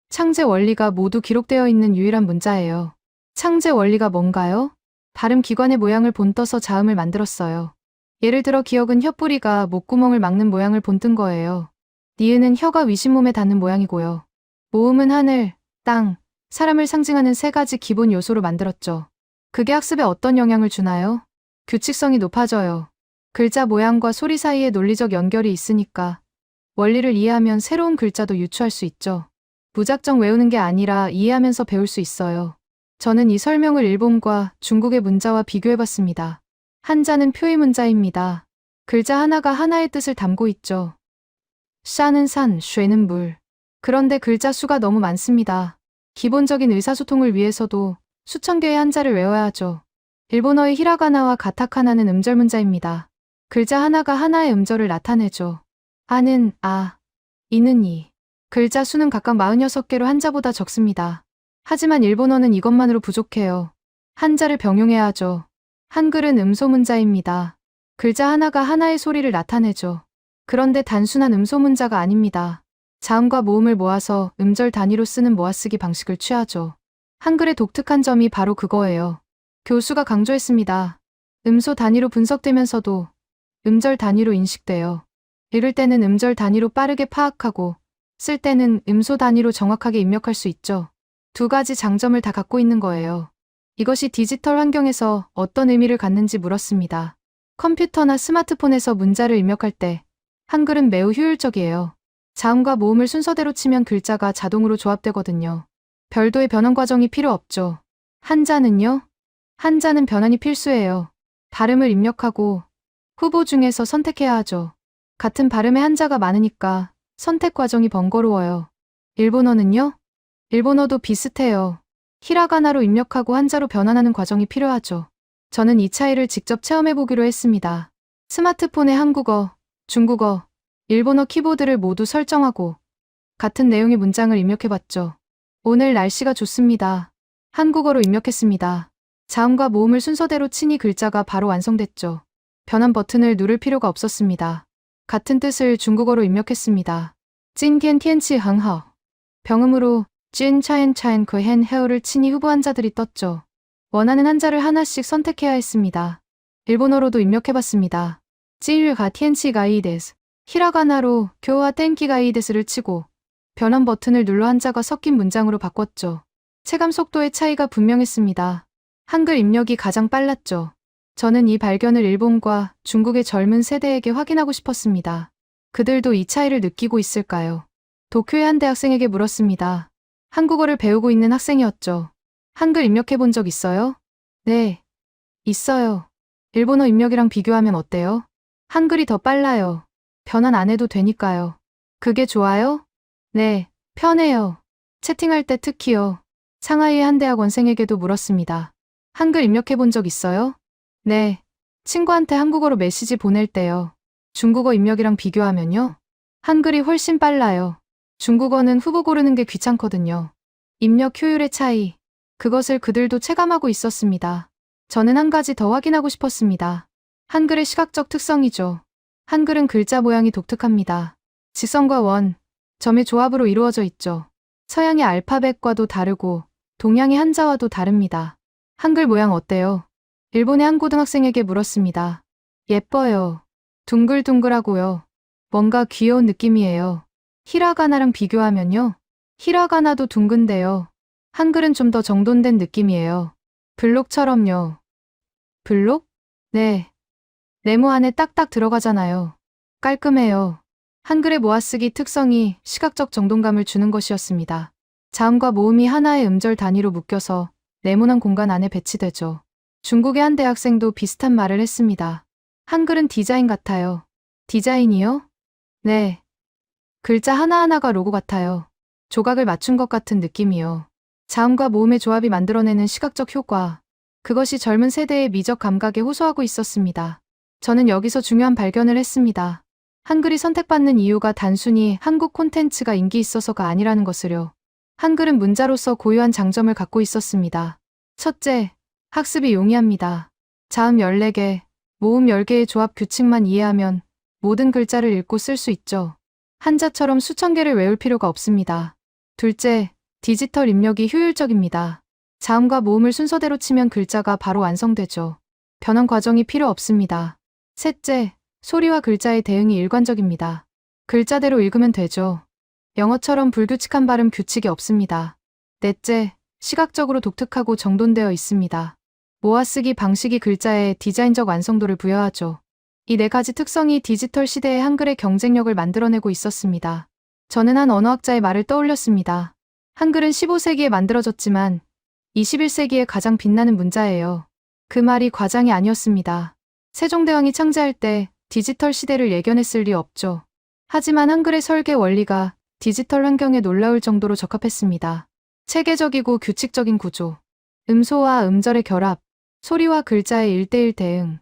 창제 원리가 모두 기록되어 있는 유일한 문자예요. 창제 원리가 뭔가요? 발음 기관의 모양을 본떠서 자음을 만들었어요. 예를 들어 기역은 혀뿌리가 목구멍을 막는 모양을 본뜬 거예요. 니은은 혀가 위신몸에 닿는 모양이고요. 모음은 하늘, 땅, 사람을 상징하는 세 가지 기본 요소로 만들었죠. 그게 학습에 어떤 영향을 주나요? 규칙성이 높아져요. 글자 모양과 소리 사이에 논리적 연결이 있으니까 원리를 이해하면 새로운 글자도 유추할 수 있죠. 무작정 외우는 게 아니라 이해하면서 배울 수 있어요. 저는 이 설명을 일본과 중국의 문자와 비교해봤습니다. 한자는 표의 문자입니다. 글자 하나가 하나의 뜻을 담고 있죠. 샤는 산, 쉐는 물. 그런데 글자 수가 너무 많습니다. 기본적인 의사소통을 위해서도 수천 개의 한자를 외워야 하죠. 일본어의 히라가나와 가타카나는 음절 문자입니다. 글자 하나가 하나의 음절을 나타내죠. 아는 아, 이는 이. 글자 수는 각각 46개로 한자보다 적습니다. 하지만 일본어는 이것만으로 부족해요. 한자를 병용해야 하죠. 한글은 음소 문자입니다. 글자 하나가 하나의 소리를 나타내죠. 그런데 단순한 음소 문자가 아닙니다. 자음과 모음을 모아서 음절 단위로 쓰는 모아쓰기 방식을 취하죠. 한글의 독특한 점이 바로 그거예요. 교수가 강조했습니다. 음소 단위로 분석되면서도 음절 단위로 인식돼요. 읽을 때는 음절 단위로 빠르게 파악하고 쓸 때는 음소 단위로 정확하게 입력할 수 있죠. 두 가지 장점을 다 갖고 있는 거예요. 이것이 디지털 환경에서 어떤 의미를 갖는지 물었습니다. 컴퓨터나 스마트폰에서 문자를 입력할 때 한글은 매우 효율적이에요. 자음과 모음을 순서대로 치면 글자가 자동으로 조합되거든요. 별도의 변환 과정이 필요 없죠. 한자는요? 한자는 변환이 필수예요. 발음을 입력하고 후보 중에서 선택해야 하죠. 같은 발음의 한자가 많으니까 선택 과정이 번거로워요. 일본어는요? 일본어도 비슷해요. 히라가나로 입력하고 한자로 변환하는 과정이 필요하죠. 저는 이 차이를 직접 체험해보기로 했습니다. 스마트폰에 한국어, 중국어, 일본어 키보드를 모두 설정하고 같은 내용의 문장을 입력해봤죠. 오늘 날씨가 좋습니다. 한국어로 입력했습니다. 자음과 모음을 순서대로 치니 글자가 바로 완성됐죠. 변환 버튼을 누를 필요가 없었습니다. 같은 뜻을 중국어로 입력했습니다. 찐티엔 티엔치 항하오. 병음으로 찐 차엔 차엔 그헨 헤어를 치니 후보 한자들이 떴죠. 원하는 한자를 하나씩 선택해야 했습니다. 일본어로도 입력해봤습니다. 찐유가 티엔치 가이데스. 히라가나로 교와 땡키 가이데스를 치고 변환 버튼을 눌러 한자가 섞인 문장으로 바꿨죠. 체감 속도의 차이가 분명했습니다. 한글 입력이 가장 빨랐죠. 저는 이 발견을 일본과 중국의 젊은 세대에게 확인하고 싶었습니다. 그들도 이 차이를 느끼고 있을까요? 도쿄의 한 대학생에게 물었습니다. 한국어를 배우고 있는 학생이었죠. 한글 입력해 본 적 있어요? 네, 있어요. 일본어 입력이랑 비교하면 어때요? 한글이 더 빨라요. 변환 안 해도 되니까요. 그게 좋아요? 네, 편해요. 채팅할 때 특히요. 상하이의 한 대학원생에게도 물었습니다. 한글 입력해 본 적 있어요? 네, 친구한테 한국어로 메시지 보낼 때요. 중국어 입력이랑 비교하면요. 한글이 훨씬 빨라요. 중국어는 후보 고르는 게 귀찮거든요. 입력 효율의 차이. 그것을 그들도 체감하고 있었습니다. 저는 한 가지 더 확인하고 싶었습니다. 한글의 시각적 특성이죠. 한글은 글자 모양이 독특합니다. 직선과 원, 점의 조합으로 이루어져 있죠. 서양의 알파벳과도 다르고 동양의 한자와도 다릅니다. 한글 모양 어때요? 일본의 한 고등학생에게 물었습니다. 예뻐요. 둥글둥글하고요. 뭔가 귀여운 느낌이에요. 히라가나랑 비교하면요. 히라가나도 둥근데요. 한글은 좀 더 정돈된 느낌이에요. 블록처럼요. 블록? 네. 네모 안에 딱딱 들어가잖아요. 깔끔해요. 한글의 모아쓰기 특성이 시각적 정돈감을 주는 것이었습니다. 자음과 모음이 하나의 음절 단위로 묶여서 네모난 공간 안에 배치되죠. 중국의 한 대학생도 비슷한 말을 했습니다. 한글은 디자인 같아요. 디자인이요? 네. 글자 하나하나가 로고 같아요. 조각을 맞춘 것 같은 느낌이요. 자음과 모음의 조합이 만들어내는 시각적 효과. 그것이 젊은 세대의 미적 감각에 호소하고 있었습니다. 저는 여기서 중요한 발견을 했습니다. 한글이 선택받는 이유가 단순히 한국 콘텐츠가 인기 있어서가 아니라는 것을요. 한글은 문자로서 고유한 장점을 갖고 있었습니다. 첫째, 학습이 용이합니다. 자음 14개, 모음 10개의 조합 규칙만 이해하면 모든 글자를 읽고 쓸 수 있죠. 한자처럼 수천 개를 외울 필요가 없습니다. 둘째, 디지털 입력이 효율적입니다. 자음과 모음을 순서대로 치면 글자가 바로 완성되죠. 변환 과정이 필요 없습니다. 셋째, 소리와 글자의 대응이 일관적입니다. 글자대로 읽으면 되죠. 영어처럼 불규칙한 발음 규칙이 없습니다. 넷째, 시각적으로 독특하고 정돈되어 있습니다. 모아쓰기 방식이 글자의 디자인적 완성도를 부여하죠. 이 네 가지 특성이 디지털 시대의 한글의 경쟁력을 만들어내고 있었습니다. 저는 한 언어학자의 말을 떠올렸습니다. 한글은 15세기에 만들어졌지만 21세기에 가장 빛나는 문자예요. 그 말이 과장이 아니었습니다. 세종대왕이 창제할 때 디지털 시대를 예견했을 리 없죠. 하지만 한글의 설계 원리가 디지털 환경에 놀라울 정도로 적합했습니다. 체계적이고 규칙적인 구조, 음소와 음절의 결합, 소리와 글자의 1:1 대응.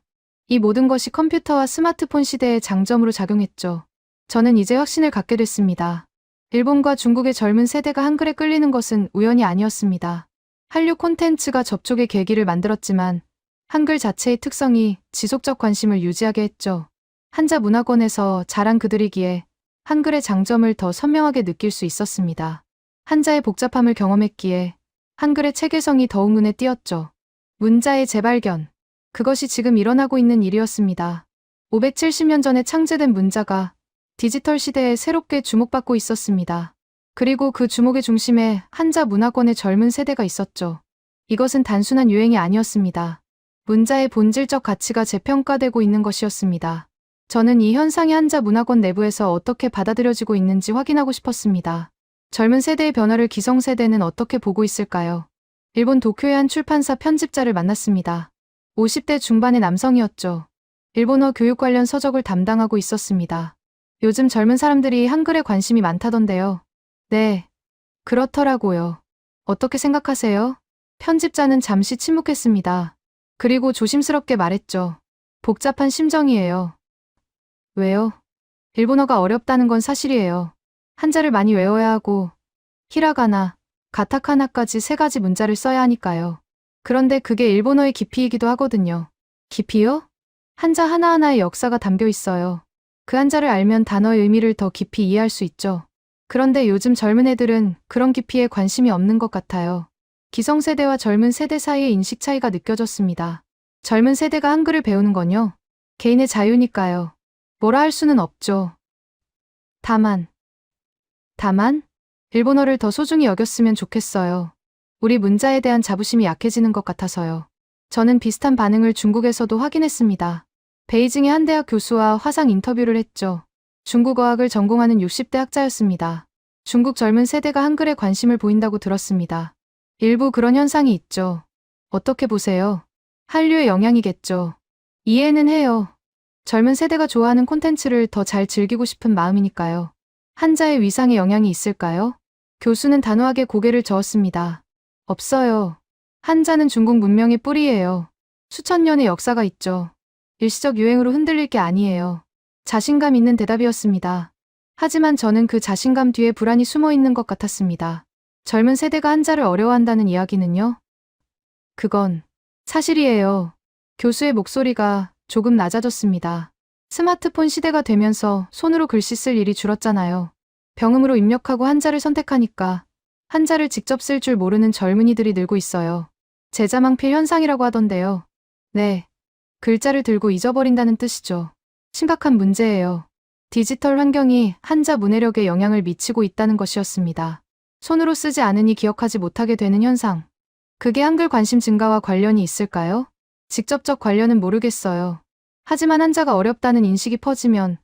이 모든 것이 컴퓨터와 스마트폰 시대의 장점으로 작용했죠. 저는 이제 확신을 갖게 됐습니다. 일본과 중국의 젊은 세대가 한글에 끌리는 것은 우연이 아니었습니다. 한류 콘텐츠가 접촉의 계기를 만들었지만 한글 자체의 특성이 지속적 관심을 유지하게 했죠. 한자 문화권에서 자란 그들이기에 한글의 장점을 더 선명하게 느낄 수 있었습니다. 한자의 복잡함을 경험했기에 한글의 체계성이 더욱 눈에 띄었죠. 문자의 재발견. 그것이 지금 일어나고 있는 일이었습니다. 570년 전에 창제된 문자가 디지털 시대에 새롭게 주목받고 있었습니다. 그리고 그 주목의 중심에 한자 문화권의 젊은 세대가 있었죠. 이것은 단순한 유행이 아니었습니다. 문자의 본질적 가치가 재평가되고 있는 것이었습니다. 저는 이 현상이 한자 문화권 내부에서 어떻게 받아들여지고 있는지 확인하고 싶었습니다. 젊은 세대의 변화를 기성세대는 어떻게 보고 있을까요? 일본 도쿄의 한 출판사 편집자를 만났습니다. 50대 중반의 남성이었죠. 일본어 교육 관련 서적을 담당하고 있었습니다. 요즘 젊은 사람들이 한글에 관심이 많다던데요. 네, 그렇더라고요. 어떻게 생각하세요? 편집자는 잠시 침묵했습니다. 그리고 조심스럽게 말했죠. 복잡한 심정이에요. 왜요? 일본어가 어렵다는 건 사실이에요. 한자를 많이 외워야 하고 히라가나, 가타카나까지 3가지 문자를 써야 하니까요. 그런데 그게 일본어의 깊이이기도 하거든요. 깊이요? 한자 하나하나의 역사가 담겨 있어요. 그 한자를 알면 단어의 의미를 더 깊이 이해할 수 있죠. 그런데 요즘 젊은 애들은 그런 깊이에 관심이 없는 것 같아요. 기성세대와 젊은 세대 사이의 인식 차이가 느껴졌습니다. 젊은 세대가 한글을 배우는 건요. 개인의 자유니까요. 뭐라 할 수는 없죠. 다만, 일본어를 더 소중히 여겼으면 좋겠어요. 우리 문자에 대한 자부심이 약해지는 것 같아서요. 저는 비슷한 반응을 중국에서도 확인했습니다. 베이징의 한 대학 교수와 화상 인터뷰를 했죠. 중국어학을 전공하는 60대 학자였습니다. 중국 젊은 세대가 한글에 관심을 보인다고 들었습니다. 일부 그런 현상이 있죠. 어떻게 보세요? 한류의 영향이겠죠. 이해는 해요. 젊은 세대가 좋아하는 콘텐츠를 더 잘 즐기고 싶은 마음이니까요. 한자의 위상에 영향이 있을까요? 교수는 단호하게 고개를 저었습니다. 없어요. 한자는 중국 문명의 뿌리예요. 수천 년의 역사가 있죠. 일시적 유행으로 흔들릴 게 아니에요. 자신감 있는 대답이었습니다. 하지만 저는 그 자신감 뒤에 불안이 숨어 있는 것 같았습니다. 젊은 세대가 한자를 어려워한다는 이야기는요? 그건 사실이에요. 교수의 목소리가 조금 낮아졌습니다. 스마트폰 시대가 되면서 손으로 글씨 쓸 일이 줄었잖아요. 병음으로 입력하고 한자를 선택하니까 한자를 직접 쓸 줄 모르는 젊은이들이 늘고 있어요. 제자망필 현상이라고 하던데요. 네. 글자를 들고 잊어버린다는 뜻이죠. 심각한 문제예요. 디지털 환경이 한자 문해력에 영향을 미치고 있다는 것이었습니다. 손으로 쓰지 않으니 기억하지 못하게 되는 현상. 그게 한글 관심 증가와 관련이 있을까요? 직접적 관련은 모르겠어요. 하지만 한자가 어렵다는 인식이 퍼지면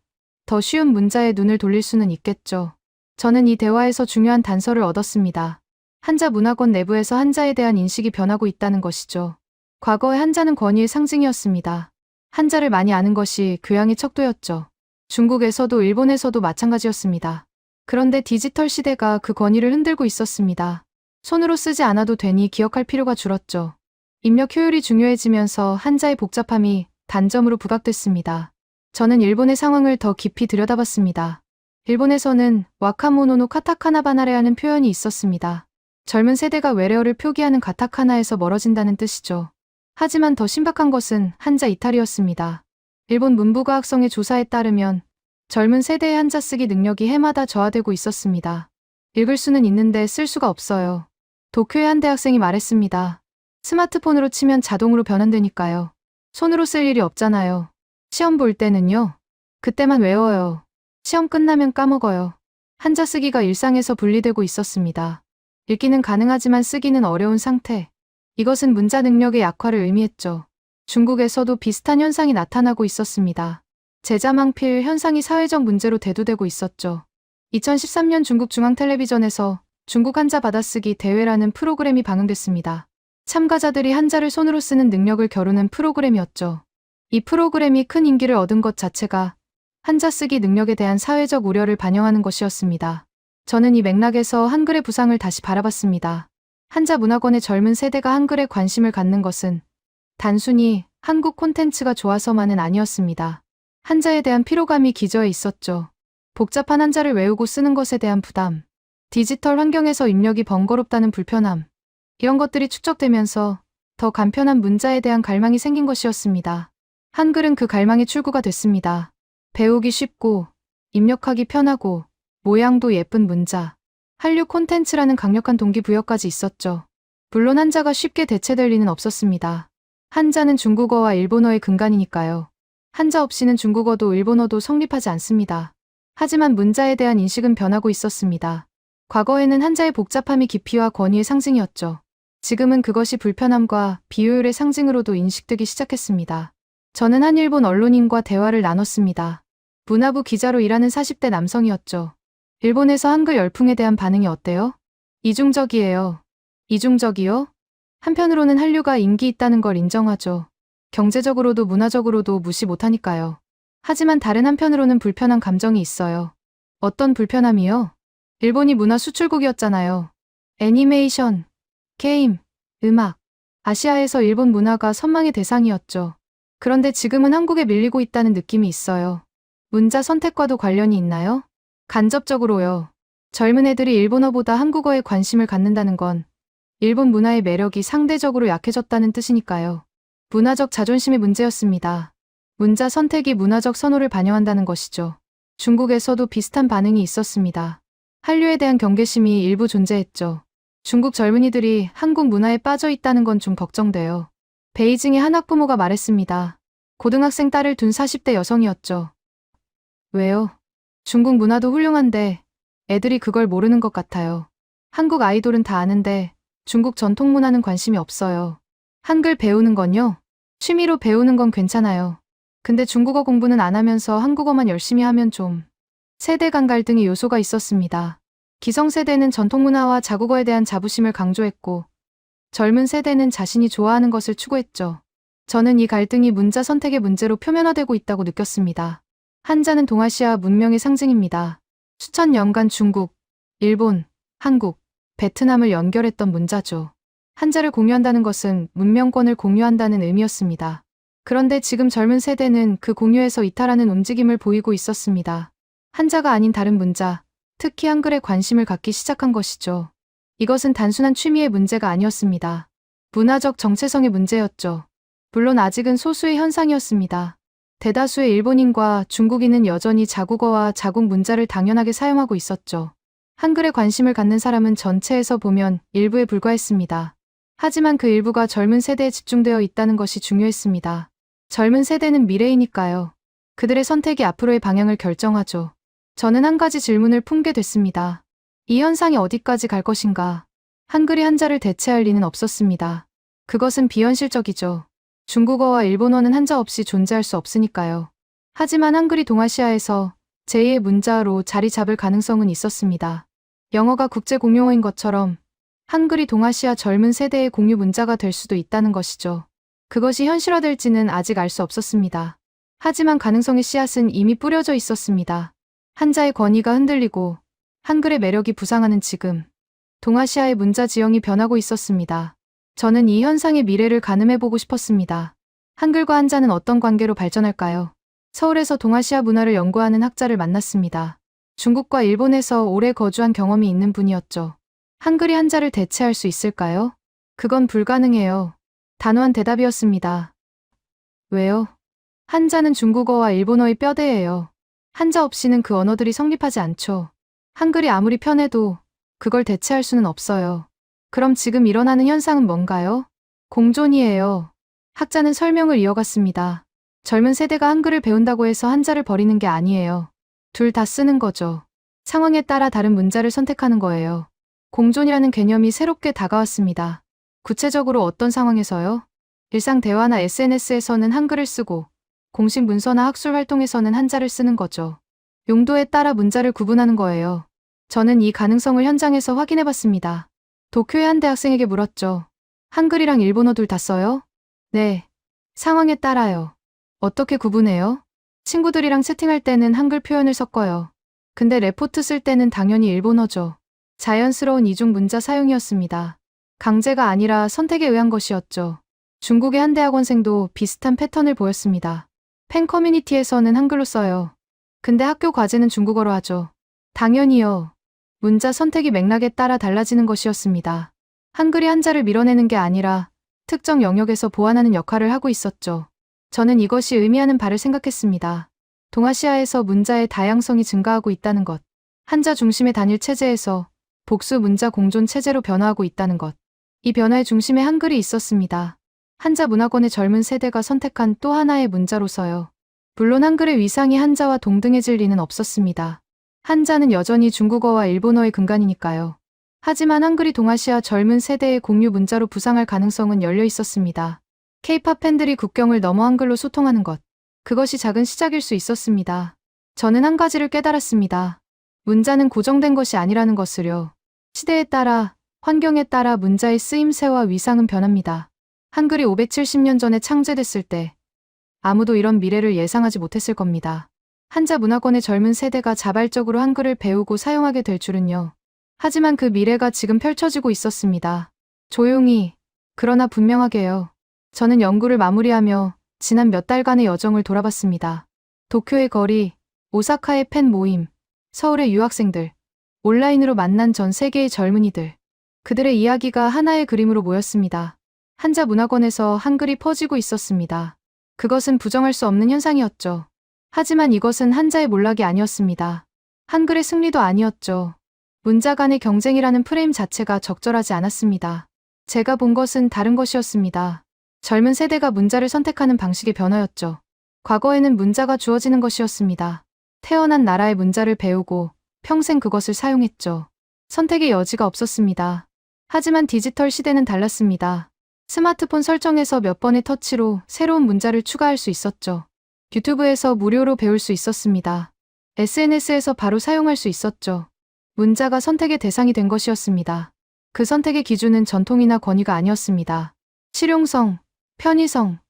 더 쉬운 문자에 눈을 돌릴 수는 있겠죠. 저는 이 대화에서 중요한 단서를 얻었습니다. 한자 문화권 내부에서 한자에 대한 인식이 변하고 있다는 것이죠. 과거의 한자는 권위의 상징이었습니다. 한자를 많이 아는 것이 교양의 척도였죠. 중국에서도 일본에서도 마찬가지였습니다. 그런데 디지털 시대가 그 권위를 흔들고 있었습니다. 손으로 쓰지 않아도 되니 기억할 필요가 줄었죠. 입력 효율이 중요해지면서 한자의 복잡함이 단점으로 부각됐습니다. 저는 일본의 상황을 더 깊이 들여다봤습니다. 일본에서는 와카모노노 카타카나바나레라는 표현이 있었습니다. 젊은 세대가 외래어를 표기하는 가타카나에서 멀어진다는 뜻이죠. 하지만 더 심각한 것은 한자 이탈이었습니다. 일본 문부과학성의 조사에 따르면 젊은 세대의 한자 쓰기 능력이 해마다 저하되고 있었습니다. 읽을 수는 있는데 쓸 수가 없어요. 도쿄의 한 대학생이 말했습니다. 스마트폰으로 치면 자동으로 변환되니까요. 손으로 쓸 일이 없잖아요. 시험 볼 때는요. 그때만 외워요. 시험 끝나면 까먹어요. 한자 쓰기가 일상에서 분리되고 있었습니다. 읽기는 가능하지만 쓰기는 어려운 상태. 이것은 문자 능력의 약화를 의미했죠. 중국에서도 비슷한 현상이 나타나고 있었습니다. 제자망필 현상이 사회적 문제로 대두되고 있었죠. 2013년 중국 중앙텔레비전에서 중국 한자 받아쓰기 대회라는 프로그램이 방영됐습니다. 참가자들이 한자를 손으로 쓰는 능력을 겨루는 프로그램이었죠. 이 프로그램이 큰 인기를 얻은 것 자체가 한자 쓰기 능력에 대한 사회적 우려를 반영하는 것이었습니다. 저는 이 맥락에서 한글의 부상을 다시 바라봤습니다. 한자 문화권의 젊은 세대가 한글에 관심을 갖는 것은 단순히 한국 콘텐츠가 좋아서만은 아니었습니다. 한자에 대한 피로감이 기저에 있었죠. 복잡한 한자를 외우고 쓰는 것에 대한 부담, 디지털 환경에서 입력이 번거롭다는 불편함, 이런 것들이 축적되면서 더 간편한 문자에 대한 갈망이 생긴 것이었습니다. 한글은 그 갈망의 출구가 됐습니다. 배우기 쉽고, 입력하기 편하고, 모양도 예쁜 문자, 한류 콘텐츠라는 강력한 동기부여까지 있었죠. 물론 한자가 쉽게 대체될 리는 없었습니다. 한자는 중국어와 일본어의 근간이니까요. 한자 없이는 중국어도 일본어도 성립하지 않습니다. 하지만 문자에 대한 인식은 변하고 있었습니다. 과거에는 한자의 복잡함이 깊이와 권위의 상징이었죠. 지금은 그것이 불편함과 비효율의 상징으로도 인식되기 시작했습니다. 저는 한 일본 언론인과 대화를 나눴습니다. 문화부 기자로 일하는 40대 남성이었죠. 일본에서 한글 열풍에 대한 반응이 어때요? 이중적이에요. 이중적이요? 한편으로는 한류가 인기 있다는 걸 인정하죠. 경제적으로도 문화적으로도 무시 못하니까요. 하지만 다른 한편으로는 불편한 감정이 있어요. 어떤 불편함이요? 일본이 문화 수출국이었잖아요. 애니메이션, 게임, 음악, 아시아에서 일본 문화가 선망의 대상이었죠. 그런데 지금은 한국에 밀리고 있다는 느낌이 있어요. 문자 선택과도 관련이 있나요? 간접적으로요. 젊은 애들이 일본어보다 한국어에 관심을 갖는다는 건 일본 문화의 매력이 상대적으로 약해졌다는 뜻이니까요. 문화적 자존심의 문제였습니다. 문자 선택이 문화적 선호를 반영한다는 것이죠. 중국에서도 비슷한 반응이 있었습니다. 한류에 대한 경계심이 일부 존재했죠. 중국 젊은이들이 한국 문화에 빠져 있다는 건 좀 걱정돼요. 베이징의 한 학부모가 말했습니다. 고등학생 딸을 둔 40대 여성이었죠. 왜요? 중국 문화도 훌륭한데 애들이 그걸 모르는 것 같아요. 한국 아이돌은 다 아는데 중국 전통 문화는 관심이 없어요. 한글 배우는 건요? 취미로 배우는 건 괜찮아요. 근데 중국어 공부는 안 하면서 한국어만 열심히 하면 좀. 세대 간 갈등의 요소가 있었습니다. 기성세대는 전통 문화와 자국어에 대한 자부심을 강조했고 젊은 세대는 자신이 좋아하는 것을 추구했죠. 저는 이 갈등이 문자 선택의 문제로 표면화되고 있다고 느꼈습니다. 한자는 동아시아 문명의 상징입니다. 수천 년간 중국, 일본, 한국, 베트남을 연결했던 문자죠. 한자를 공유한다는 것은 문명권을 공유한다는 의미였습니다. 그런데 지금 젊은 세대는 그 공유에서 이탈하는 움직임을 보이고 있었습니다. 한자가 아닌 다른 문자, 특히 한글에 관심을 갖기 시작한 것이죠. 이것은 단순한 취미의 문제가 아니었습니다. 문화적 정체성의 문제였죠. 물론 아직은 소수의 현상이었습니다. 대다수의 일본인과 중국인은 여전히 자국어와 자국 문자를 당연하게 사용하고 있었죠. 한글에 관심을 갖는 사람은 전체에서 보면 일부에 불과했습니다. 하지만 그 일부가 젊은 세대에 집중되어 있다는 것이 중요했습니다. 젊은 세대는 미래이니까요. 그들의 선택이 앞으로의 방향을 결정하죠. 저는 한 가지 질문을 품게 됐습니다. 이 현상이 어디까지 갈 것인가? 한글이 한자를 대체할 리는 없었습니다. 그것은 비현실적이죠. 중국어와 일본어는 한자 없이 존재할 수 없으니까요. 하지만 한글이 동아시아에서 제2의 문자로 자리 잡을 가능성은 있었습니다. 영어가 국제 공용어인 것처럼 한글이 동아시아 젊은 세대의 공유 문자가 될 수도 있다는 것이죠. 그것이 현실화될지는 아직 알 수 없었습니다. 하지만 가능성의 씨앗은 이미 뿌려져 있었습니다. 한자의 권위가 흔들리고 한글의 매력이 부상하는 지금 동아시아의 문자 지형이 변하고 있었습니다. 저는 이 현상의 미래를 가늠해보고 싶었습니다. 한글과 한자는 어떤 관계로 발전할까요? 서울에서 동아시아 문화를 연구하는 학자를 만났습니다. 중국과 일본에서 오래 거주한 경험이 있는 분이었죠. 한글이 한자를 대체할 수 있을까요? 그건 불가능해요. 단호한 대답이었습니다. 왜요? 한자는 중국어와 일본어의 뼈대예요. 한자 없이는 그 언어들이 성립하지 않죠. 한글이 아무리 편해도 그걸 대체할 수는 없어요. 그럼 지금 일어나는 현상은 뭔가요? 공존이에요. 학자는 설명을 이어갔습니다. 젊은 세대가 한글을 배운다고 해서 한자를 버리는 게 아니에요. 둘 다 쓰는 거죠. 상황에 따라 다른 문자를 선택하는 거예요. 공존이라는 개념이 새롭게 다가왔습니다. 구체적으로 어떤 상황에서요? 일상 대화나 SNS에서는 한글을 쓰고 공식 문서나 학술 활동에서는 한자를 쓰는 거죠. 용도에 따라 문자를 구분하는 거예요. 저는 이 가능성을 현장에서 확인해 봤습니다. 도쿄의 한 대학생에게 물었죠. 한글이랑 일본어 둘 다 써요? 네. 상황에 따라요. 어떻게 구분해요? 친구들이랑 채팅할 때는 한글 표현을 섞어요. 근데 레포트 쓸 때는 당연히 일본어죠. 자연스러운 이중 문자 사용이었습니다. 강제가 아니라 선택에 의한 것이었죠. 중국의 한 대학원생도 비슷한 패턴을 보였습니다. 팬 커뮤니티에서는 한글로 써요. 근데 학교 과제는 중국어로 하죠. 당연히요. 문자 선택이 맥락에 따라 달라지는 것이었습니다. 한글이 한자를 밀어내는 게 아니라 특정 영역에서 보완하는 역할을 하고 있었죠. 저는 이것이 의미하는 바를 생각했습니다. 동아시아에서 문자의 다양성이 증가하고 있다는 것. 한자 중심의 단일 체제에서 복수 문자 공존 체제로 변화하고 있다는 것. 이 변화의 중심에 한글이 있었습니다. 한자 문화권의 젊은 세대가 선택한 또 하나의 문자로서요. 물론 한글의 위상이 한자와 동등해질 리는 없었습니다. 한자는 여전히 중국어와 일본어의 근간이니까요. 하지만 한글이 동아시아 젊은 세대의 공유 문자로 부상할 가능성은 열려 있었습니다. K-팝 팬들이 국경을 넘어 한글로 소통하는 것. 그것이 작은 시작일 수 있었습니다. 저는 한 가지를 깨달았습니다. 문자는 고정된 것이 아니라는 것을요. 시대에 따라, 환경에 따라 문자의 쓰임새와 위상은 변합니다. 한글이 570년 전에 창제됐을 때 아무도 이런 미래를 예상하지 못했을 겁니다. 한자 문화권의 젊은 세대가 자발적으로 한글을 배우고 사용하게 될 줄은요. 하지만 그 미래가 지금 펼쳐지고 있었습니다. 조용히, 그러나 분명하게요. 저는 연구를 마무리하며 지난 몇 달간의 여정을 돌아봤습니다. 도쿄의 거리, 오사카의 팬 모임, 서울의 유학생들, 온라인으로 만난 전 세계의 젊은이들. 그들의 이야기가 하나의 그림으로 모였습니다. 한자 문화권에서 한글이 퍼지고 있었습니다. 그것은 부정할 수 없는 현상이었죠. 하지만 이것은 한자의 몰락이 아니었습니다. 한글의 승리도 아니었죠. 문자 간의 경쟁이라는 프레임 자체가 적절하지 않았습니다. 제가 본 것은 다른 것이었습니다. 젊은 세대가 문자를 선택하는 방식의 변화였죠. 과거에는 문자가 주어지는 것이었습니다. 태어난 나라의 문자를 배우고 평생 그것을 사용했죠. 선택의 여지가 없었습니다. 하지만 디지털 시대는 달랐습니다. 스마트폰 설정에서 몇 번의 터치로 새로운 문자를 추가할 수 있었죠. 유튜브에서 무료로 배울 수 있었습니다. SNS에서 바로 사용할 수 있었죠. 문자가 선택의 대상이 된 것이었습니다. 그 선택의 기준은 전통이나 권위가 아니었습니다. 실용성, 편의성,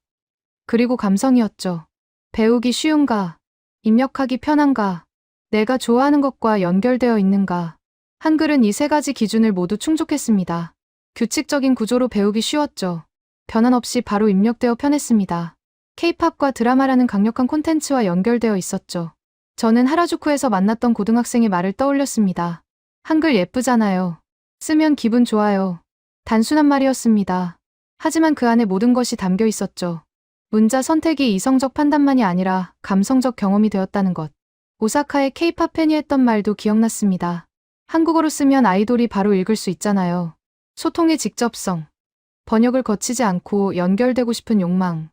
그리고 감성이었죠. 배우기 쉬운가, 입력하기 편한가, 내가 좋아하는 것과 연결되어 있는가. 한글은 이 세 가지 기준을 모두 충족했습니다. 규칙적인 구조로 배우기 쉬웠죠. 변환 없이 바로 입력되어 편했습니다. K-팝과 드라마라는 강력한 콘텐츠와 연결되어 있었죠. 저는 하라주쿠에서 만났던 고등학생의 말을 떠올렸습니다. 한글 예쁘잖아요. 쓰면 기분 좋아요. 단순한 말이었습니다. 하지만 그 안에 모든 것이 담겨 있었죠. 문자 선택이 이성적 판단만이 아니라 감성적 경험이 되었다는 것. 오사카의 K-팝 팬이 했던 말도 기억났습니다. 한국어로 쓰면 아이돌이 바로 읽을 수 있잖아요. 소통의 직접성. 번역을 거치지 않고 연결되고 싶은 욕망.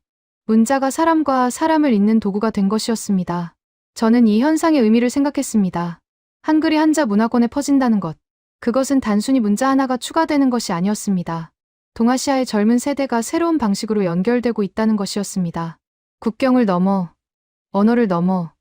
문자가 사람과 사람을 잇는 도구가 된 것이었습니다. 저는 이 현상의 의미를 생각했습니다. 한글이 한자 문화권에 퍼진다는 것. 그것은 단순히 문자 하나가 추가되는 것이 아니었습니다. 동아시아의 젊은 세대가 새로운 방식으로 연결되고 있다는 것이었습니다. 국경을 넘어, 언어를 넘어,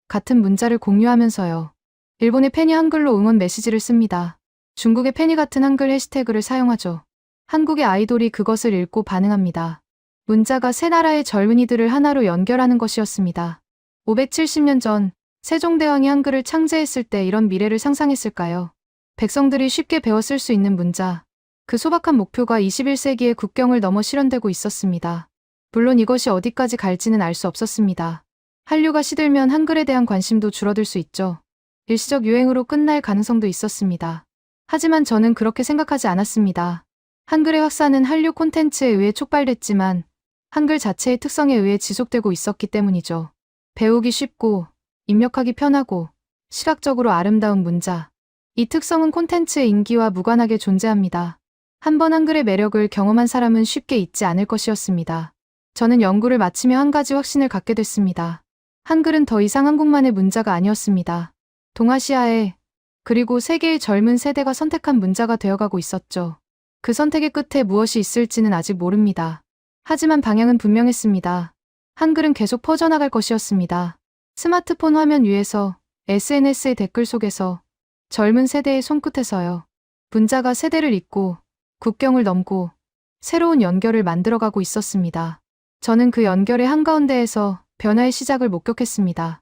같은 문자를 공유하면서요. 일본의 팬이 한글로 응원 메시지를 씁니다. 중국의 팬이 같은 한글 해시태그를 사용하죠. 한국의 아이돌이 그것을 읽고 반응합니다. 문자가 세 나라의 젊은이들을 하나로 연결하는 것이었습니다. 570년 전 세종대왕이 한글을 창제했을 때 이런 미래를 상상했을까요? 백성들이 쉽게 배워 쓸 수 있는 문자. 그 소박한 목표가 21세기의 국경을 넘어 실현되고 있었습니다. 물론 이것이 어디까지 갈지는 알 수 없었습니다. 한류가 시들면 한글에 대한 관심도 줄어들 수 있죠. 일시적 유행으로 끝날 가능성도 있었습니다. 하지만 저는 그렇게 생각하지 않았습니다. 한글의 확산은 한류 콘텐츠에 의해 촉발됐지만 한글 자체의 특성에 의해 지속되고 있었기 때문이죠. 배우기 쉽고 입력하기 편하고 시각적으로 아름다운 문자. 이 특성은 콘텐츠의 인기와 무관하게 존재합니다. 한번 한글의 매력을 경험한 사람은 쉽게 잊지 않을 것이었습니다. 저는 연구를 마치며 한 가지 확신을 갖게 됐습니다. 한글은 더 이상 한국만의 문자가 아니었습니다. 동아시아의 그리고 세계의 젊은 세대가 선택한 문자가 되어가고 있었죠. 그 선택의 끝에 무엇이 있을지는 아직 모릅니다. 하지만 방향은 분명했습니다. 한글은 계속 퍼져나갈 것이었습니다. 스마트폰 화면 위에서, SNS의 댓글 속에서, 젊은 세대의 손끝에서요. 문자가 세대를 잇고 국경을 넘고 새로운 연결을 만들어가고 있었습니다. 저는 그 연결의 한가운데에서 변화의 시작을 목격했습니다.